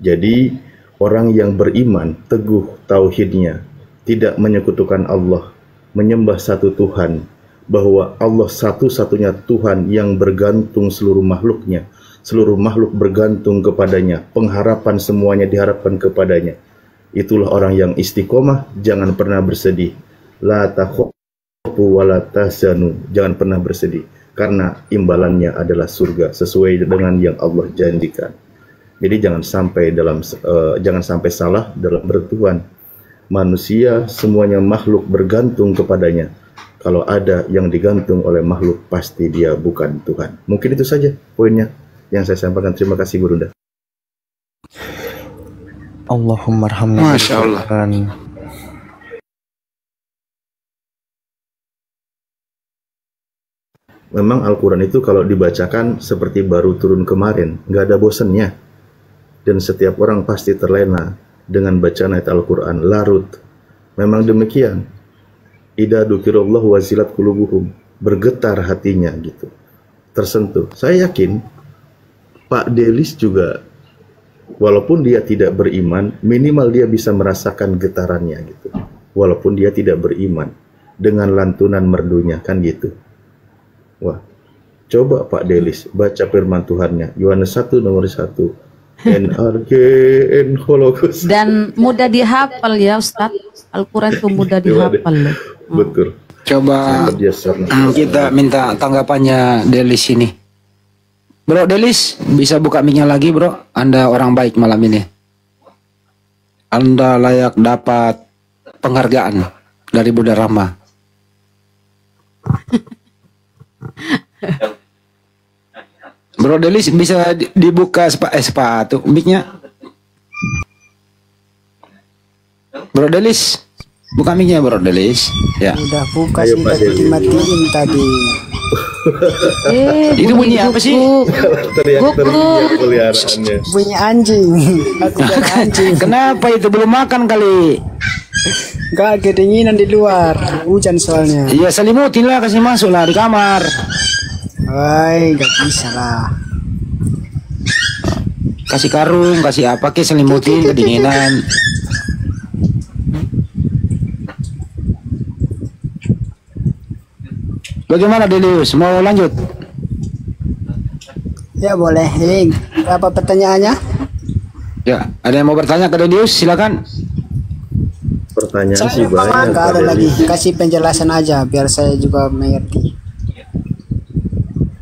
Jadi orang yang beriman, teguh tauhidnya, tidak menyekutukan Allah, menyembah satu Tuhan, bahwa Allah satu-satunya Tuhan yang bergantung seluruh makhluknya, seluruh makhluk bergantung kepadanya, pengharapan semuanya diharapkan kepadanya. Itulah orang yang istiqomah, jangan pernah bersedih. La takhafu wa la tahzanu, jangan pernah bersedih, karena imbalannya adalah surga sesuai dengan yang Allah janjikan. Jadi jangan sampai salah dalam bertuhan. Manusia semuanya makhluk bergantung kepadanya. Kalau ada yang digantung oleh makhluk, pasti dia bukan Tuhan. Mungkin itu saja poinnya yang saya sampaikan. Terima kasih Gurunda. Allahumma arhamna. Masya Allah. Memang Al-Quran itu kalau dibacakan seperti baru turun kemarin, nggak ada bosannya. Dan setiap orang pasti terlena dengan bacaan ayat Al-Quran, larut. Memang demikian. Idza dzukirallahu wazilat qulubuhum, bergetar hatinya gitu, tersentuh. Saya yakin Pak Delis juga, walaupun dia tidak beriman, minimal dia bisa merasakan getarannya gitu, walaupun dia tidak beriman, dengan lantunan merdunya kan gitu. Wah, coba Pak Delis baca firman Tuhannya, Yohanes 1 nomor 1. NRGN Holocaust. Dan mudah dihafal ya Ustadz. Al-Quran itu mudah dihafal loh. Betul. Coba kita minta tanggapannya Delis ini. Bro Delis, bisa buka mic-nya lagi bro? Anda orang baik malam ini. Anda layak dapat penghargaan dari Bunda Rahma. Bro Delis bisa dibuka sepatu mic-nya. Bro Delis, buka mic-nya Bro Delis. Ya. Udah buka sih, tapi dimatiin tadi. Itu bunyi apa sih? Bunyi anjing. Aku dari anjing. Kenapa itu belum makan kali? Gak, kedinginan di luar. Hujan soalnya. Iya, selimutin lah, kasih masuk lah di kamar. Woi, gak bisa lah. Kasih karung, kasih apa ke selimutin kedinginan. Bagaimana Delius? Mau lanjut? Ya boleh. Ini apa pertanyaannya? Ya, ada yang mau bertanya ke Delius? Silakan. Pertanyaan sih banyak. Gak ada lagi. Kasih penjelasan aja biar saya juga mengerti.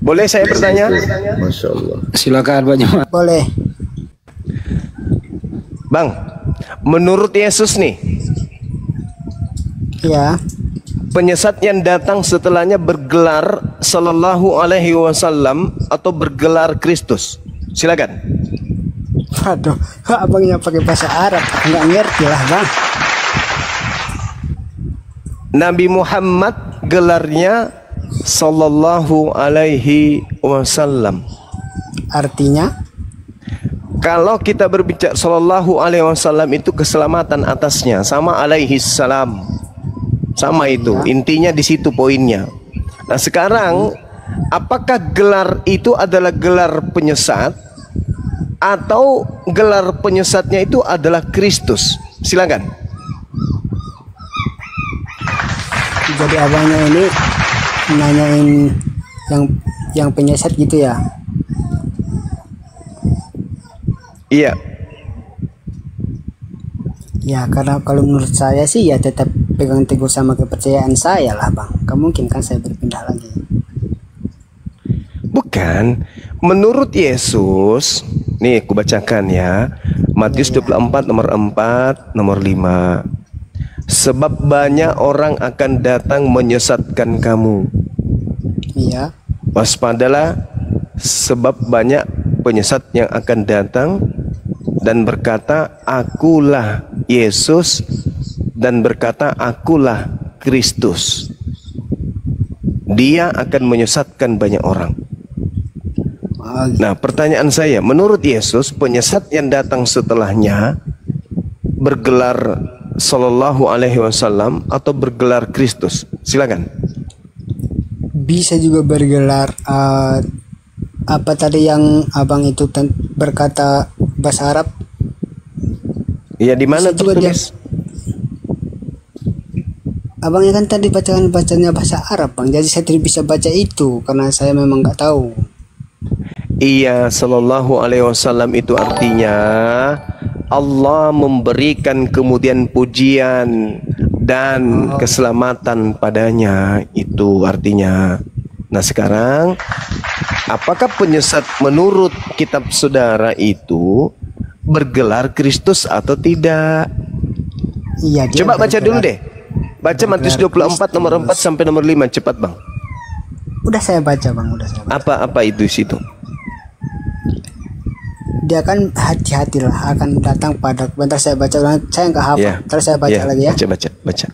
Boleh saya bertanya? Masya Allah. Silakan Pak Jemaat. Boleh. Bang, menurut Yesus nih, Ya. penyesat yang datang setelahnya bergelar Sallallahu Alaihi Wasallam atau bergelar Kristus? Silakan. Waduh, abangnya pakai bahasa Arab, nggak ngerti lah bang. Nabi Muhammad gelarnya Sallallahu Alaihi Wasallam. Artinya? Kalau kita berbicara Sallallahu Alaihi Wasallam itu keselamatan atasnya, sama alaihi salam, sama itu. Intinya di situ poinnya. Nah sekarang, apakah gelar itu adalah gelar penyesat atau gelar penyesatnya itu adalah Kristus? Silakan. Jadi abangnya ini nanyain yang penyesat gitu ya? Iya. Ya karena kalau menurut saya sih ya tetap pegang teguh sama kepercayaan saya lah bang. Gak mungkin kan saya berpindah lagi. Bukan. Menurut Yesus, nih aku bacakan ya. Matius 24 nomor 4 nomor 5. Sebab banyak orang akan datang menyesatkan kamu. Iya. Waspadalah, sebab banyak penyesat yang akan datang dan berkata, akulah Yesus, dan berkata, akulah Kristus. Dia akan menyesatkan banyak orang. Nah, pertanyaan saya, menurut Yesus, penyesat yang datang setelahnya bergelar Sallallahu Alaihi Wasallam atau bergelar Kristus? Silakan. Bisa juga bergelar apa tadi yang abang itu berkata bahasa Arab? Ya di mana tertulis? Abangnya kan tadi bacanya bahasa Arab bang, jadi saya tidak bisa baca itu karena saya memang nggak tahu. Iya, Sallallahu Alaihi Wasallam itu artinya Allah memberikan kemudian pujian dan keselamatan padanya, itu artinya. Nah sekarang, apakah penyesat menurut kitab saudara itu bergelar Kristus atau tidak? Iya. Coba baca dulu deh. Baca Matius 24 nomor 4 sampai nomor 5, cepat bang. Udah saya baca bang, udah saya baca. Apa itu situ? Dia kan hati-hatilah akan datang pada. Bentar saya baca, saya nggak hafal. Yeah. Terus saya baca lagi ya. Baca.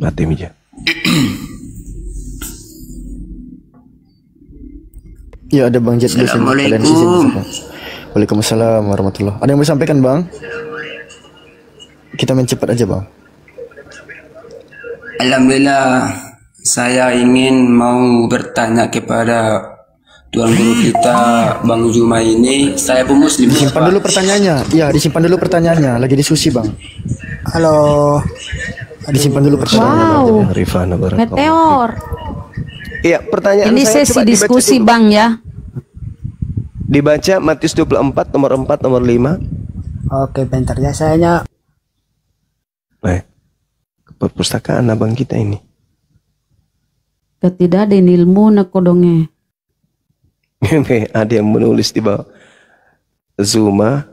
Mati meja. Ya ada Bang Jet di sini. Waalaikumsalam warahmatullahi. Ada yang mau disampaikan Bang? Kita main cepat aja Bang. Alhamdulillah, saya ingin mau bertanya kepada Tuan Guru kita Bang Zuma ini. Saya pun Muslim. Disimpan dulu pertanyaannya. Ya, disimpan dulu pertanyaannya. Lagi diskusi Bang. Halo. Disimpan dulu pertanyaannya. Wow. Meteor. Iya, pertanyaan ini saya sesi diskusi Bang ya. Dibaca Matius 24 nomor 4 nomor 5. Oke, bentar ya saya ke perpustakaan abang kita ini. Tidak ada ilmu nak kodongnya. Ada yang menulis di bawah, Zuma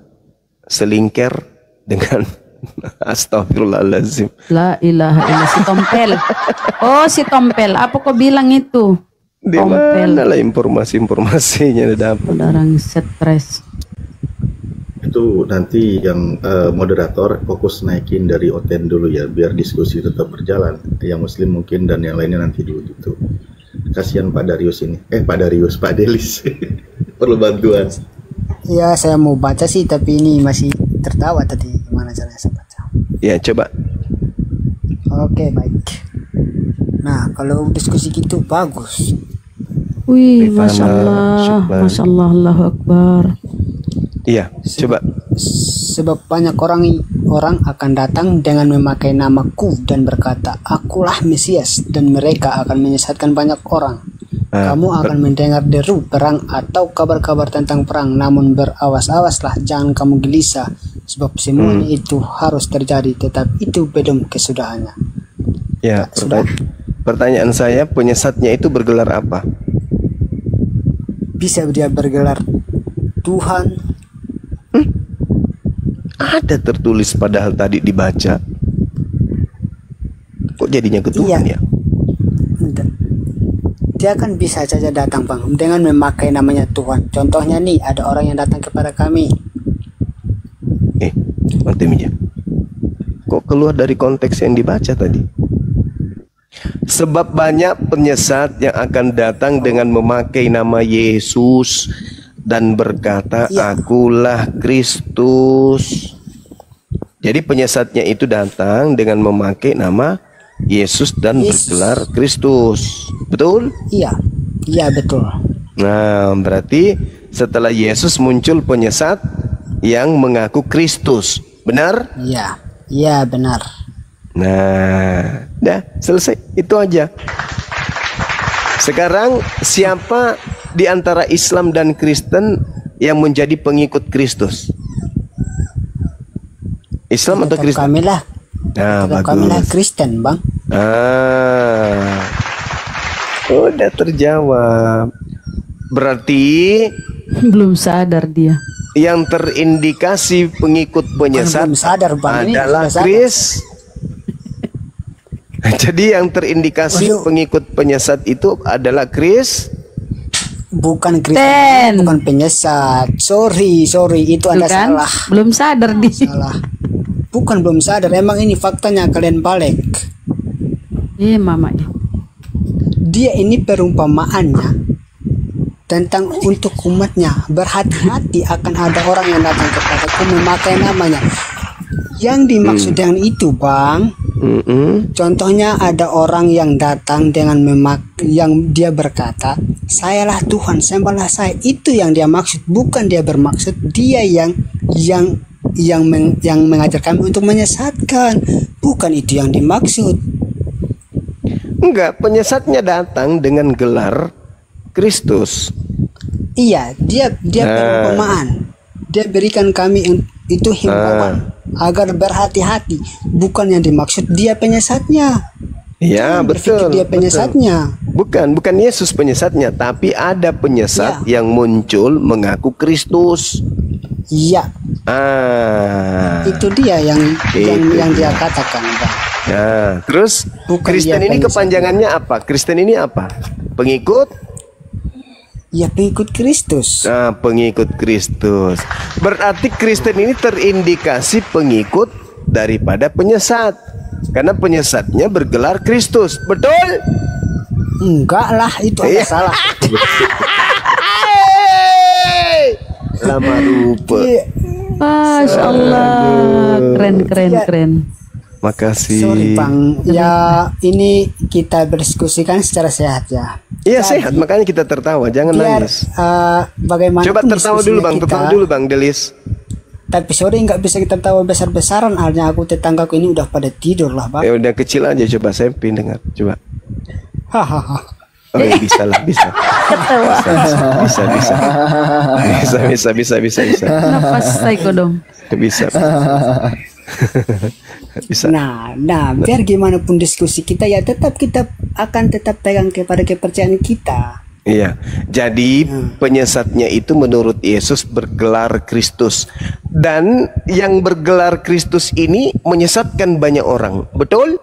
selingker dengan astagfirullahaladzim. La ilaha illallah, si Tompel. Oh si Tompel, apa kau bilang itu? Di mana lah informasinya dapat? Orang stres. Itu nanti yang moderator fokus naikin dari Oten dulu ya, biar diskusi tetap berjalan. Yang Muslim mungkin dan yang lainnya nanti dulu gitu. Kasihan Pak Darius ini. Pak Delis. Perlu bantuan. Ya, saya mau baca sih, tapi ini masih tertawa tadi. Gimana caranya saya baca? Ya, coba. Oke, baik. Nah, kalau diskusi gitu bagus. Wih, Masya Allah, Masya Allah, Allahu Akbar. Iya, coba. Sebab banyak orang akan datang dengan memakai namaku dan berkata, akulah Mesias, dan mereka akan menyesatkan banyak orang. Kamu akan mendengar deru perang atau kabar-kabar tentang perang, namun berawas-awaslah, jangan kamu gelisah, sebab semuanya itu harus terjadi, tetapi itu belum kesudahannya. Ya, pertanyaan saya, penyesatnya itu bergelar apa? Bisa dia bergelar Tuhan. Ada tertulis padahal tadi dibaca. Kok jadinya ke Tuhan ya? Dia kan bisa saja datang, Bang, dengan memakai namanya Tuhan. Contohnya nih, ada orang yang datang kepada kami. Nanti Mija. Kok keluar dari konteks yang dibaca tadi? Sebab banyak penyesat yang akan datang dengan memakai nama Yesus dan berkata, akulah Kristus. Jadi penyesatnya itu datang dengan memakai nama Yesus dan bergelar Kristus. Betul? Iya, betul. Nah, berarti setelah Yesus muncul penyesat yang mengaku Kristus. Benar? Iya, benar. Nah, dah selesai. Itu aja. Sekarang siapa di antara Islam dan Kristen yang menjadi pengikut Kristus? Islam atau Kristen? Kamilah. Bagus. Kamilah Kristen, Bang. Udah terjawab. Berarti belum sadar dia. Yang terindikasi pengikut penyesat sadar, Bang. adalah Kris. Jadi yang terindikasi pengikut penyesat itu adalah Kris. Bukan Kristen, bukan penyesat. Sorry, itu Anda salah. Belum sadar dia. Salah. Bukan belum sadar, emang ini faktanya, kalian balik. Mama ya. Dia ini perumpamaannya tentang untuk umatnya. Berhati-hati akan ada orang yang datang kepadaku memakai namanya. Yang dimaksud dengan itu, Bang, contohnya ada orang yang datang dengan yang dia berkata, sayalah Tuhan, sembahlah saya. Itu yang dia maksud, bukan dia bermaksud dia yang mengajar kami untuk menyesatkan. Bukan itu yang dimaksud. Enggak, penyesatnya datang dengan gelar Kristus. Iya, dia perumpamaan. Dia berikan kami itu himbauan agar berhati-hati. Bukan yang dimaksud dia penyesatnya. Iya, betul. Dia penyesatnya. Bukan Yesus penyesatnya, tapi ada penyesat yang muncul mengaku Kristus. Iya. Itu dia yang dia katakan, Bang. Nah, terus Kristen ini kepanjangannya apa? Kristen ini apa? Pengikut? Ya, pengikut Kristus. Nah, pengikut Kristus. Berarti Kristen ini terindikasi pengikut daripada penyesat. Karena penyesatnya bergelar Kristus. Betul? Enggak lah, itu Anda salah. Lama rupa. Masya Allah, keren. Makasih. Sorry, Bang. Ya, ini kita berdiskusikan secara sehat ya. Iya, sehat, makanya kita tertawa, jangan nangis. Bagaimana? Coba tertawa dulu, Bang Delis. Tapi sorry, nggak bisa kita tertawa besar-besaran. Artinya aku tetanggaku ini udah pada tidur lah, Bang. Ya udah kecil aja, coba saya dengar, coba. Hahaha. Oh ya, bisa. Bisa. Nafas psycho dong. Bisa. Nah, biar gimana pun diskusi kita ya tetap kita akan tetap pegang kepada kepercayaan kita. Iya. Jadi penyesatnya itu menurut Yesus bergelar Kristus. Dan yang bergelar Kristus ini menyesatkan banyak orang. Betul?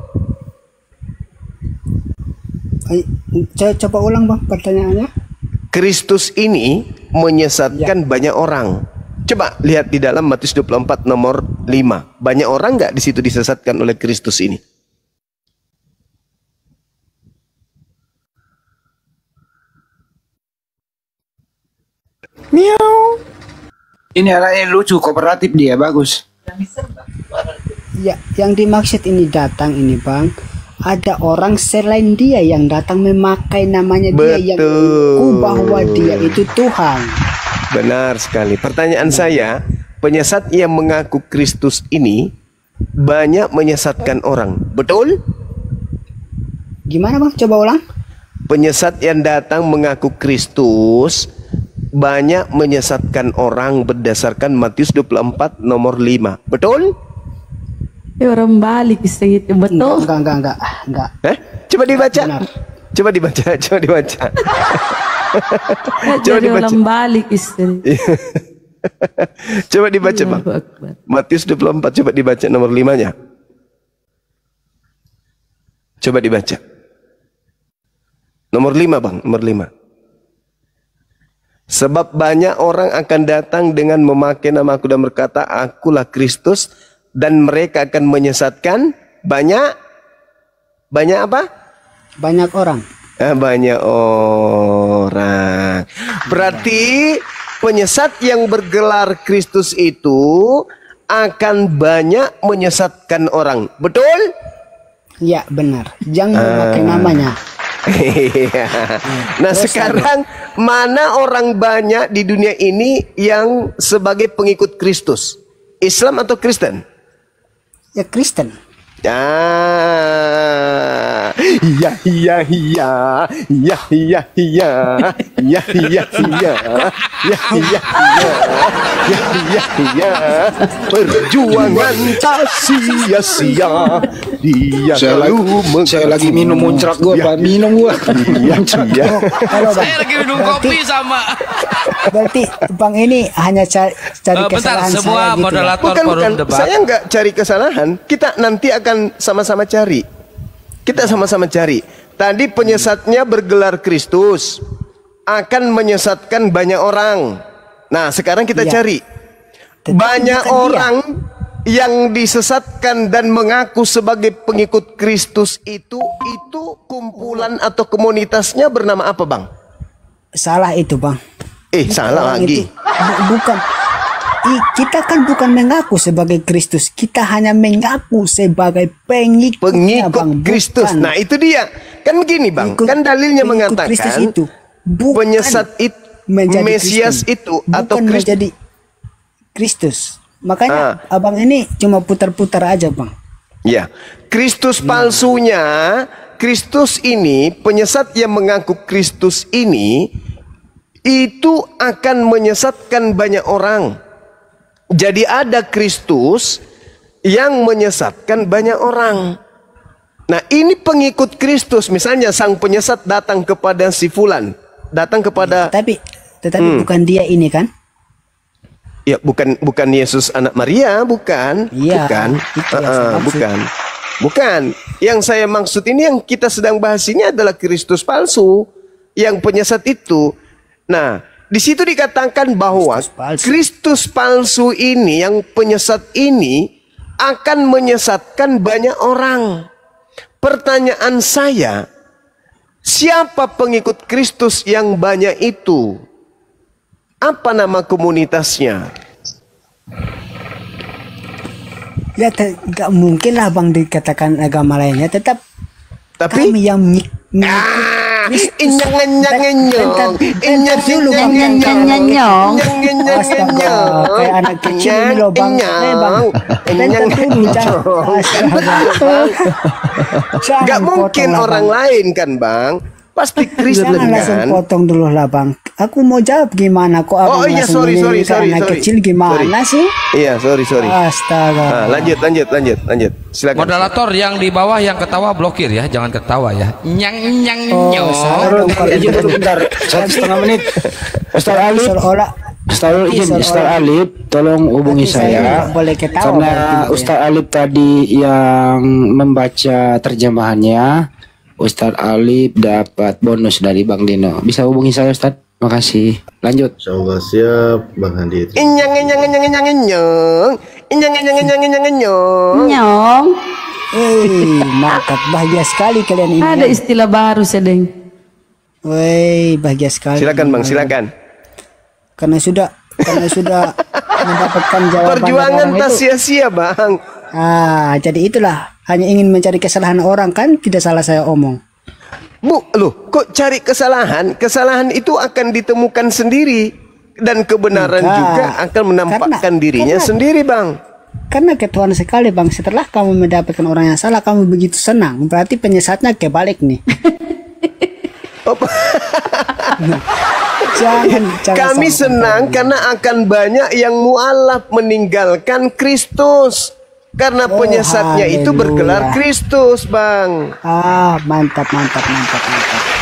Coba ulang bang pertanyaannya. Kristus ini menyesatkan banyak orang. Coba lihat di dalam Matius 24 nomor 5. Banyak orang nggak di situ disesatkan oleh Kristus ini? Miau. Ini anaknya lucu, kooperatif dia, bagus. Ya, yang dimaksud ini datang ini bang, ada orang selain dia yang datang memakai namanya dia yang mengaku bahwa dia itu Tuhan. Benar sekali. Pertanyaan saya, penyesat yang mengaku Kristus ini banyak menyesatkan orang, betul? Gimana bang? Coba ulang. Penyesat yang datang mengaku Kristus banyak menyesatkan orang berdasarkan Matius 24 nomor 5, betul? Orang balik gitu, betul? Enggak. Coba dibaca. Coba dibaca. Coba dibaca. Coba dibaca. Balik istri. Coba dibaca bang. Matius 24 coba dibaca nomor 5-nya. Coba dibaca. Nomor 5 bang, nomor 5. Sebab banyak orang akan datang dengan memakai namaku dan berkata, akulah Kristus, dan mereka akan menyesatkan banyak apa? Banyak orang. Banyak orang. Berarti penyesat yang bergelar Kristus itu akan banyak menyesatkan orang. Betul? Ya benar. Jangan memakai namanya. Nah sekarang mana orang banyak di dunia ini yang sebagai pengikut Kristus? Islam atau Kristen? Ya Kristen. Perjuangan tak sia-sia. Saya lagi minum muncrat gua, Pak. Minum gua. Saya lagi minum kopi sama. Berarti Bang ini hanya cari kesalahan semua saya moderator gitu. forum debat. Saya nggak cari kesalahan. Kita nanti akan sama-sama cari. Kita sama-sama cari. Tadi penyesatnya bergelar Kristus akan menyesatkan banyak orang. Nah, sekarang kita cari banyak orang yang disesatkan dan mengaku sebagai pengikut Kristus itu kumpulan atau komunitasnya bernama apa, Bang? Salah itu, Bang. Salah lagi. Bukan. Kita kan bukan mengaku sebagai Kristus, kita hanya mengaku sebagai pengikut Kristus. Nah itu dia, kan begini bang, kan dalilnya mengatakan itu penyesat itu, Mesias itu atau menjadi Kristus. Makanya abang ini cuma putar-putar aja bang. Ya, Kristus palsunya, Kristus ini, penyesat yang mengaku Kristus ini, itu akan menyesatkan banyak orang. Jadi ada Kristus yang menyesatkan banyak orang. Nah ini pengikut Kristus. Misalnya sang penyesat datang kepada si Fulan, datang kepada. Tetapi bukan dia ini kan? Ya bukan Yesus anak Maria, bukan. Iya, Bukan. Yang saya maksud ini yang kita sedang bahas ini adalah Kristus palsu, yang penyesat itu. Nah. Di situ dikatakan bahwa Kristus palsu ini, yang penyesat ini, akan menyesatkan banyak orang. Pertanyaan saya, siapa pengikut Kristus yang banyak itu? Apa nama komunitasnya? Ya, gak mungkin lah bang dikatakan agama lainnya, tapi kami yang kayak anak kecil ini loh bang. Gak mungkin orang lain kan bang, pasti Kristen kan. Langsung potong dulu lah bang. Aku mau jawab gimana kok abang sorry. anak kecil gimana sih? Iya sorry. Astaga. Lanjut. Silakan. Moderator yang di bawah yang ketawa blokir ya, jangan ketawa ya. Nyang. Bentar, 1,5 menit. Ustaz Alif, tolong hubungi saya. Karena Ustaz Alif tadi yang membaca terjemahannya Ustadz Alif dapat bonus dari Bang Dino. Bisa hubungi saya Ustadz. Makasih. Lanjut. Insyaallah siap Bang Handi. Inyang. Mantap, bahagia sekali kalian ini. Ada istilah baru sedeng. Woi, bahagia sekali. Silakan Bang, silakan. Karena sudah mendapatkan jawaban. Perjuangan tak sia-sia Bang. Jadi itulah, hanya ingin mencari kesalahan orang kan, tidak salah saya omong. Loh, kok cari kesalahan? Kesalahan itu akan ditemukan sendiri dan kebenaran juga akan menampakkan dirinya sendiri, Bang. Karena ketuaan sekali, Bang. Setelah kamu mendapatkan orang yang salah, kamu begitu senang. Berarti penyesatnya kebalik nih. jangan Kami senang karena akan banyak yang mualaf meninggalkan Kristus. Karena penyesatnya itu bergelar Kristus, Bang. Mantap.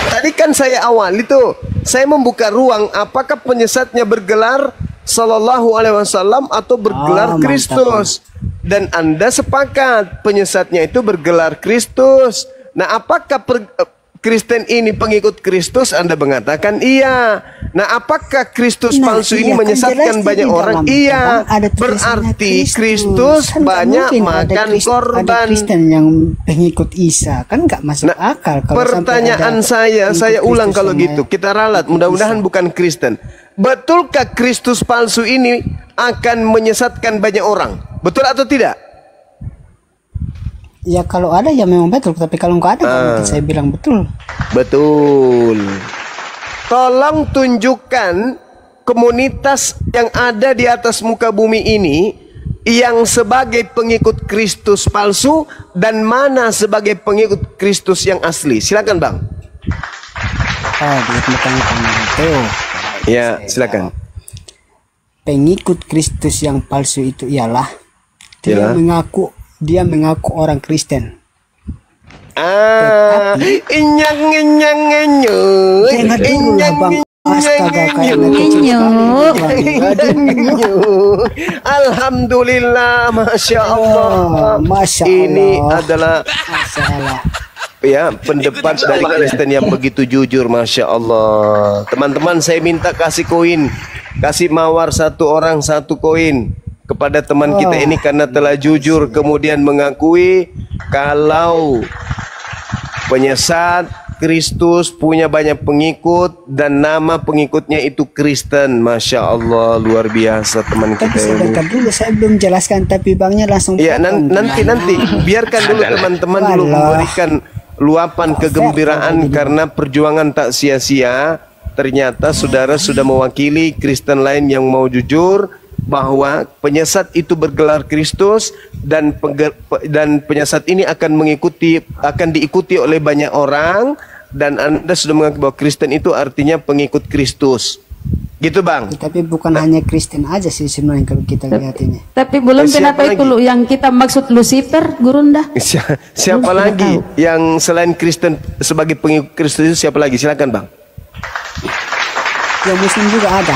Tadi kan saya awal itu, saya membuka ruang apakah penyesatnya bergelar Sallallahu Alaihi Wasallam atau bergelar Kristus. Dan Anda sepakat penyesatnya itu bergelar Kristus. Nah, apakah Kristen ini pengikut Kristus? Anda mengatakan iya. Nah, apakah Kristus palsu ini menyesatkan banyak orang? Iya. Berarti Kristus banyak makan korban. Ada Kristen yang pengikut Isa, kan nggak masuk akal. Kalau pertanyaan saya ulang kalau gitu. Kita ralat, mudah-mudahan bukan Kristen. Betulkah Kristus palsu ini akan menyesatkan banyak orang? Betul atau tidak? Ya kalau ada ya memang betul, tapi kalau nggak ada saya bilang betul. Betul. Tolong tunjukkan komunitas yang ada di atas muka bumi ini yang sebagai pengikut Kristus palsu dan mana sebagai pengikut Kristus yang asli. Silakan, Bang. Itu. Ya, silakan. Pengikut Kristus yang palsu itu ialah dia mengaku orang Kristen. Alhamdulillah, Masya Allah. Ini adalah ya pendebat dari Kristen yang begitu jujur, Masya Allah. Teman-teman, saya minta kasih koin, kasih mawar satu orang satu koin kepada teman kita ini karena telah jujur kemudian mengakui kalau penyesat Kristus punya banyak pengikut dan nama pengikutnya itu Kristen. Masya Allah, luar biasa teman kita ini. Dulu saya belum jelaskan, tapi Bangnya langsung. Ya nanti biarkan dulu teman-teman dulu memberikan luapan kegembiraan karena perjuangan tak sia-sia. Ternyata saudara sudah mewakili Kristen lain yang mau jujur bahwa penyesat itu bergelar Kristus dan penyesat ini akan diikuti oleh banyak orang, dan Anda sudah mengaku bahwa Kristen itu artinya pengikut Kristus. Gitu, Bang. Tapi bukan hanya Kristen aja sih sebenarnya kalau kita lihat ini. Tapi belum kenapa itu yang kita maksud Lucifer, Gurunda? Siapa lagi yang selain Kristen sebagai pengikut Kristus itu siapa lagi? Silakan, Bang. Yang Muslim juga ada.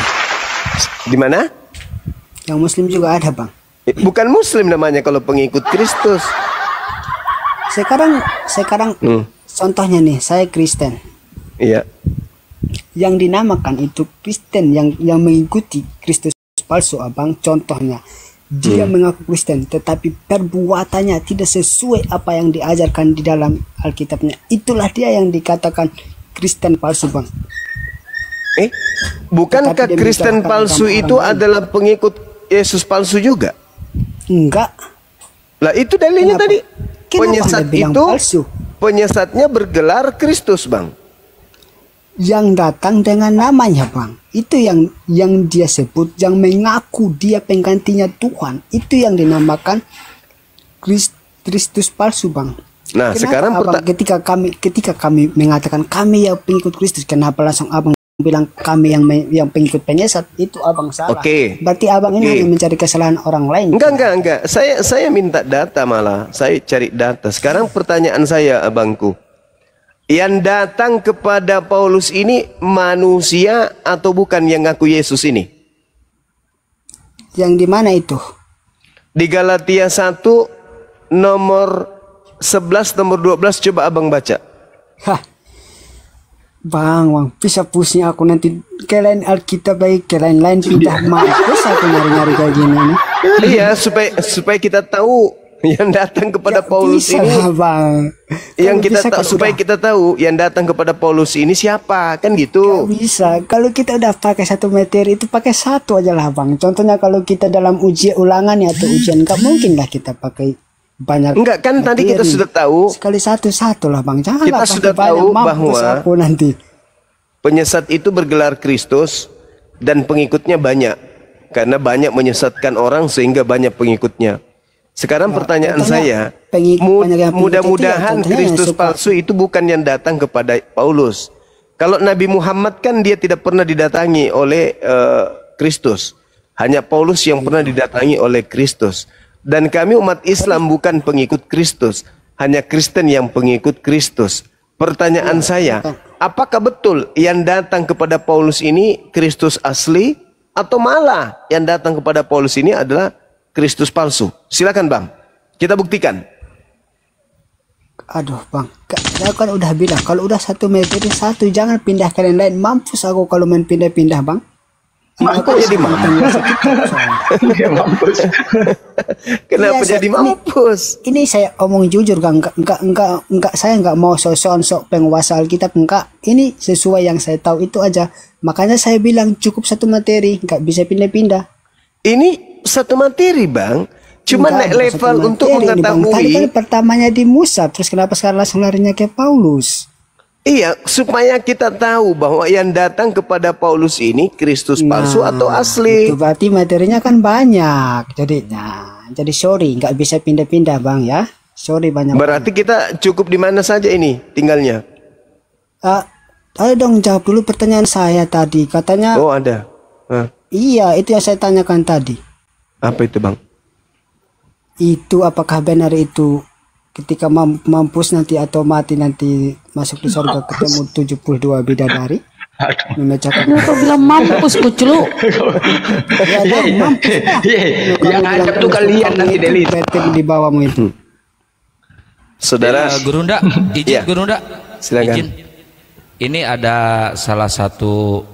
Di mana? Yang Muslim juga ada, Bang. Bukan Muslim namanya kalau pengikut Kristus. Sekarang contohnya nih, saya Kristen. Iya. Yang dinamakan itu Kristen yang mengikuti Kristus palsu, Abang. Contohnya, dia mengaku Kristen tetapi perbuatannya tidak sesuai apa yang diajarkan di dalam Alkitabnya. Itulah dia yang dikatakan Kristen palsu, Bang. Bukankah Kristen palsu itu adalah pengikut Yesus palsu juga? Enggak. Lah itu dalilnya tadi. Penyesat itu penyesatnya bergelar Kristus, Bang. Yang datang dengan namanya, Bang. Itu yang dia sebut, yang mengaku dia penggantinya Tuhan. Itu yang dinamakan Kristus palsu, Bang. Nah, kenapa, sekarang Abang, ketika kami mengatakan kami yang pengikut Kristus, kenapa langsung Abang bilang kami yang pengikut penyesat? Itu Abang salah. Berarti Abang ini hanya mencari kesalahan orang lain. Enggak. Saya minta data malah. Saya cari data. Sekarang pertanyaan saya, Abangku. Yang datang kepada Paulus ini manusia atau bukan yang ngaku Yesus ini? Yang di mana itu? Di Galatia 1 nomor 11 nomor 12 coba Abang baca. Hah. Bang, bisa pusing aku nanti ke lain Alkitab baik, ke lain-lain pindah mampus aku nyari-nyari kayak gini nih. Iya, supaya kita tahu yang datang kepada Paulus bisa ini. Lah, Bang. Yang kita tahu supaya kita tahu yang datang kepada Paulus ini siapa, kan gitu. Gak bisa. Kalau kita udah pakai satu materi itu pakai satu aja lah, Bang. Contohnya kalau kita dalam ujian ulangan ya atau ujian, nggak mungkin lah kita pakai banyak. Enggak kan tadi kita sudah tahu. Sekali satu-satu lah, Bang. Jangan Kita sudah tahu bahwa aku nanti penyesat itu bergelar Kristus dan pengikutnya banyak. Karena banyak menyesatkan orang sehingga banyak pengikutnya. Sekarang pertanyaan saya, mudah-mudahan Kristus palsu itu bukan yang datang kepada Paulus. Kalau Nabi Muhammad kan dia tidak pernah didatangi oleh Kristus. Hanya Paulus yang pernah didatangi oleh Kristus. Dan kami umat Islam bukan pengikut Kristus, hanya Kristen yang pengikut Kristus. Pertanyaan saya, apakah betul yang datang kepada Paulus ini Kristus asli, atau malah yang datang kepada Paulus ini adalah Kristus palsu? Silakan Bang, kita buktikan. Aduh Bang, saya kan udah bilang kalau udah satu materi satu, jangan pindah ke lain. Mampus aku kalau main pindah-pindah Bang. Mampus jadi mampus. Kenapa jadi mampus? Ini saya omong jujur, enggak saya enggak mau sok penguasa Alkitab, enggak. Ini sesuai yang saya tahu itu aja. Makanya saya bilang cukup satu materi, enggak bisa pindah-pindah. Ini satu materi Bang, cuma naik level untuk mengetahui. Tadi kan pertamanya di Musa, terus kenapa sekarang langsung larinya ke Paulus? Iya, supaya kita tahu bahwa yang datang kepada Paulus ini Kristus palsu atau asli. Itu berarti materinya kan banyak jadinya. Jadi sorry, nggak bisa pindah-pindah Bang ya. Sorry banyak. Berarti kita cukup di mana saja ini tinggalnya? Ayo dong jawab dulu pertanyaan saya tadi. Katanya. Oh ada. Iya, itu yang saya tanyakan tadi. Apa itu Bang? Itu apakah benar itu ketika mampus nanti atau mati nanti masuk di surga ketemu 72 bidadari memecahkan. Kau bilang mampus kuclu. Ya dong, mampus. Yang ngajak tuh kalian nanti delete. Di bawahmu itu. Saudara Gurunda, izin Gurunda. Silakan. Izin. Ini ada salah satu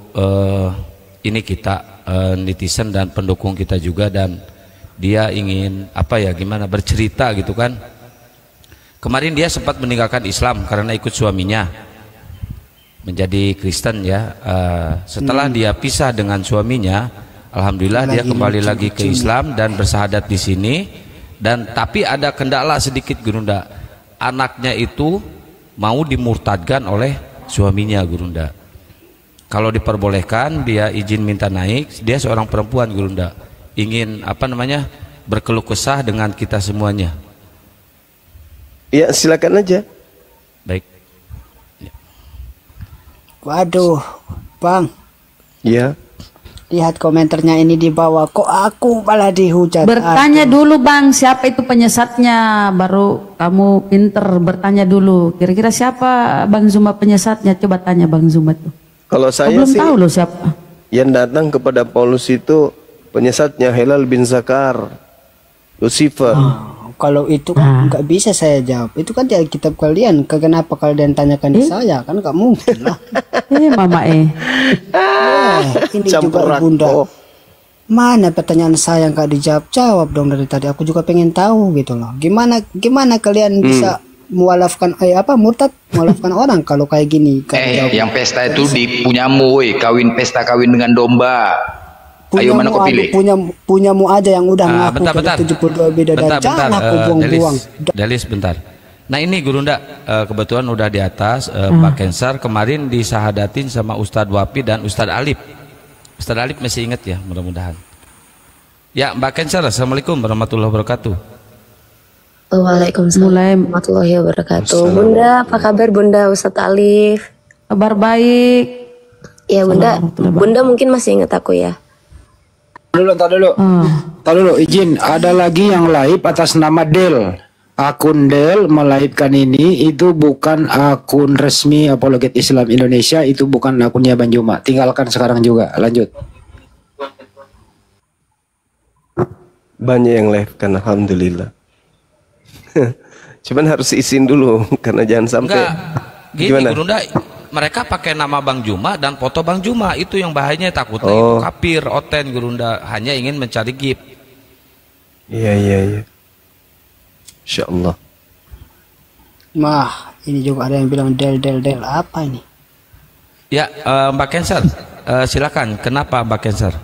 ini kita netizen dan pendukung kita juga, dan dia ingin apa ya, gimana bercerita gitu kan. Kemarin dia sempat meninggalkan Islam karena ikut suaminya menjadi Kristen ya. Setelah dia pisah dengan suaminya, alhamdulillah dia kembali lagi ke Islam dan bersahadat di sini. Dan tapi ada kendala sedikit Gurunda, anaknya itu mau dimurtadkan oleh suaminya Gurunda. Kalau diperbolehkan dia izin minta naik, dia seorang perempuan Gurunda, ingin apa namanya berkeluh kesah dengan kita semuanya. Ya silakan aja. Baik. Ya. Waduh, Bang. Ya. Lihat komentarnya ini di bawah. Kok aku malah dihujat? Bertanya dulu Bang, siapa itu penyesatnya? Baru kamu pinter bertanya dulu. Kira-kira siapa Bang Zuma penyesatnya? Coba tanya Bang Zuma tuh. Kalau saya belum sih tahu loh siapa. Yang datang kepada Paulus itu penyesatnya Hilal bin Zakar, Lucifer. Kalau itu kan nggak bisa saya jawab. Itu kan di Alkitab kalian. Kenapa kalian tanyakan di saya? Kan nggak mungkin lah. Mama ini juga Bunda. Mana pertanyaan saya nggak dijawab dong dari tadi. Aku juga pengen tahu gitu loh. Gimana kalian bisa mualafkan murtad mualafkan orang kalau kayak gini? Yang pesta itu di punyamu, pesta kawin dengan domba. Ayo mana kau pilih? Punyamu aja yang udah ngaku bentar. 72 bidadari. Jangan aku buang-buang. Delis bentar. Nah ini Gurunda kebetulan udah di atas Pak Kensar kemarin disahadatin sama Ustadz Wapi dan Ustadz Alip. Ustadz Alip masih ingat ya, mudah-mudahan. Ya Mbak Kensar, assalamualaikum warahmatullahi wabarakatuh. Waalaikumsalam warahmatullahi wabarakatuh. Bunda, apa kabar Bunda? Ustadz Alif. Kabar baik. Ya Bunda, Bunda mungkin masih ingat aku ya. Tar dulu, izin. Ada lagi yang live atas nama Del. Akun Del melivekan ini itu bukan akun resmi Apologet Islam Indonesia, itu bukan akunnya Bang Juma. Tinggalkan sekarang juga. Lanjut. Banyak yang live kan, alhamdulillah. Cuman harus izin dulu karena jangan sampai gini Gimana? Gurunda, mereka pakai nama Bang Juma dan foto Bang Juma, itu yang bahayanya, takutnya itu kafir, oten Gurunda, hanya ingin mencari gift. Iya. Insya Allah. Mah, ini juga ada yang bilang del apa ini? Ya, Mbak Cancer, silakan. Kenapa Mbak Cancer?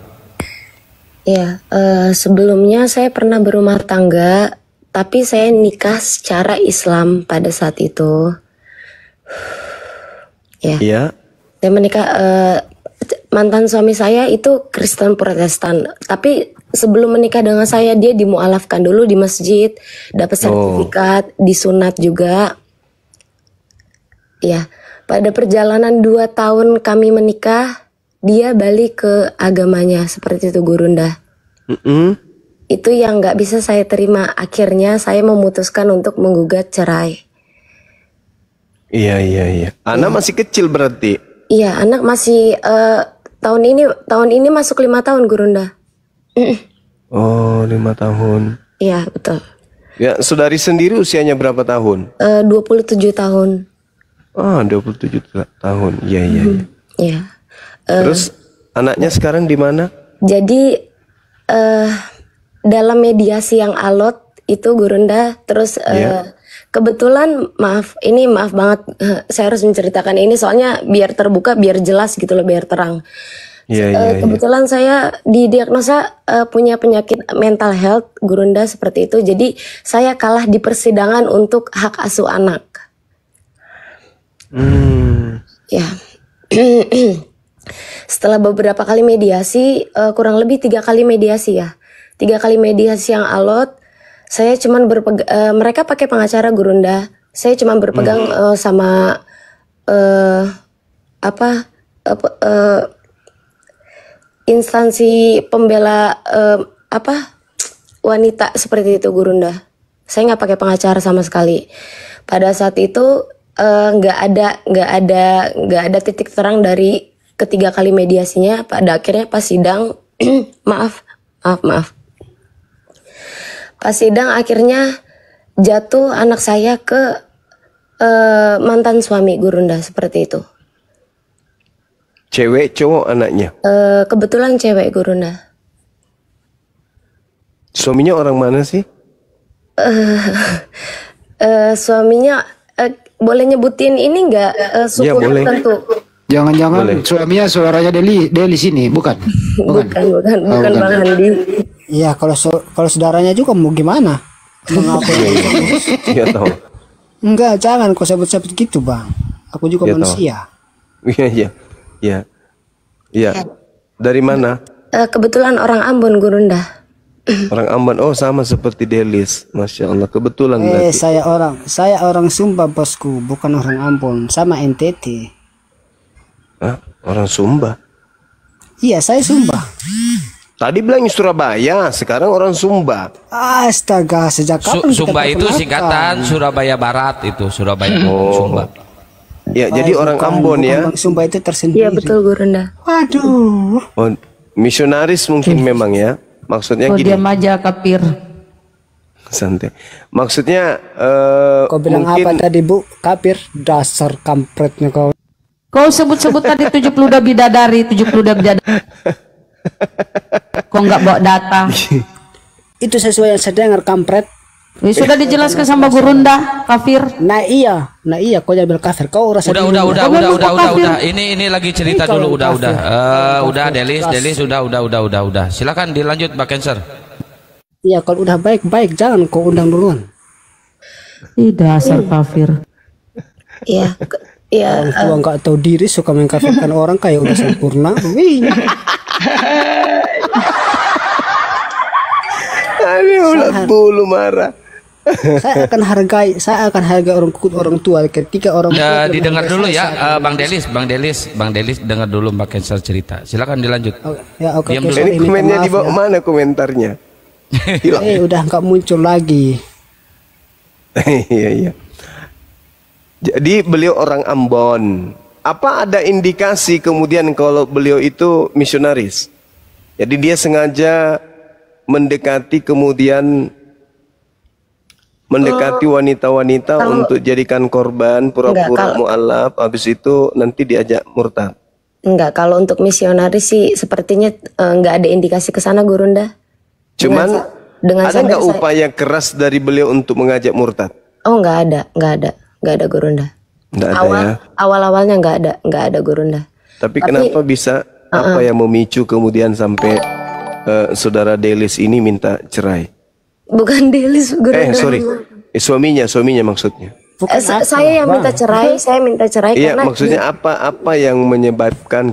Ya, sebelumnya saya pernah berumah tangga, tapi saya nikah secara Islam pada saat itu. Ya. Iya. Saya menikah, mantan suami saya itu Kristen Protestan, tapi sebelum menikah dengan saya dia dimualafkan dulu di masjid, dapat sertifikat, disunat juga. Ya, pada perjalanan 2 tahun kami menikah, dia balik ke agamanya seperti itu Gurunda. Itu yang nggak bisa saya terima. Akhirnya saya memutuskan untuk menggugat cerai. Iya. Anak masih kecil berarti. Iya, anak masih tahun ini masuk 5 tahun Gurunda. Oh, 5 tahun. Iya, betul. Ya, saudari sendiri usianya berapa tahun? 27 tahun. 27 tahun. Iya. Iya. Terus anaknya sekarang di mana? Jadi dalam mediasi yang alot itu Gurunda, terus kebetulan maaf banget, saya harus menceritakan ini soalnya biar terbuka, biar jelas gitu loh, biar terang. Kebetulan saya didiagnosa punya penyakit mental health Gurunda seperti itu, jadi saya kalah di persidangan untuk hak asuh anak. Ya. Setelah beberapa kali mediasi, kurang lebih 3 kali mediasi ya, 3 kali mediasi yang alot, saya cuman mereka pakai pengacara Gurunda, saya cuman berpegang sama instansi pembela wanita seperti itu Gurunda. Saya nggak pakai pengacara sama sekali. Pada saat itu nggak ada titik terang dari ketiga kali mediasinya. Pada akhirnya pas sidang maaf pas sidang akhirnya jatuh anak saya ke mantan suami Gurunda seperti itu. Cewek cowok anaknya? Kebetulan cewek Gurunda. Suaminya orang mana sih? Suaminya boleh nyebutin ini nggak suku tertentu? Jangan-jangan suaminya suaranya Deli sini, bukan? Bukan Bang Andi. Iya, kalau saudaranya juga mau gimana? Iya tahu. Enggak, jangan kau sebut-sebut gitu Bang. Aku juga manusia. Iya. Dari mana? Kebetulan orang Ambon Gurunda. Orang Ambon, oh sama seperti Delis, masya Allah, kebetulan berarti. Saya orang Sumba bosku, bukan orang Ambon, sama NTT. Orang Sumba? Iya, saya Sumba. Tadi bilang Surabaya, sekarang orang Sumba. Astaga, sejak kapan Sumba itu singkatan Surabaya Barat itu, Surabaya Sumba. Ya, jadi orang Ambon ya. Sumba itu tersendiri. Iya betul Gurunda. Waduh. Oh, misionaris mungkin memang ya. Maksudnya gini. Diam aja kafir. Santai. Maksudnya kau bilang mungkin... apa tadi Bu? Kafir, dasar kampretnya kau. Kau sebut-sebut tadi 70 udah bidadari, 70 udah bidadari. Kau nggak bawa data. Itu sesuai yang saya dengar kampret. Sudah dijelaskan sama Gurunda, kafir. Nah iya, kau jangan bilang kafir. Kau rasa udah. Ini lagi cerita dulu, udah Delis, udah. Silakan dilanjut Mbak Cancer. Iya, kalau udah baik, jangan kau undang duluan. Dasar kafir. Iya. Orang tua nggak tahu diri suka mengkafirkan orang kayak udah sempurna. Aduh, ulat bulu marah. Saya akan hargai orang tua ketika orang tua didengar dulu ya Bang Delis dengar dulu Mbak Cancer cerita. Silakan dilanjut. Oke. Ini komennya di bawah mana komentarnya? Hilang. Udah nggak muncul lagi. Iya. Jadi beliau orang Ambon. Apa ada indikasi kemudian kalau beliau itu misionaris? Jadi dia sengaja mendekati kemudian mendekati wanita-wanita untuk jadikan korban pura-pura mu'alaf, habis itu nanti diajak murtad? Enggak, kalau untuk misionaris sih sepertinya enggak ada indikasi ke sana Gurunda. Cuman ada nggak upaya keras dari beliau untuk mengajak murtad? Oh, enggak ada Gurunda. Enggak ada ya. Awal-awalnya enggak ada Gurunda. Tapi kenapa bisa apa yang memicu kemudian sampai saudara Delis ini minta cerai? Bukan Delis, Gurunda. Suaminya maksudnya. Saya yang minta cerai, saya minta cerai iya, karena maksudnya apa yang menyebabkan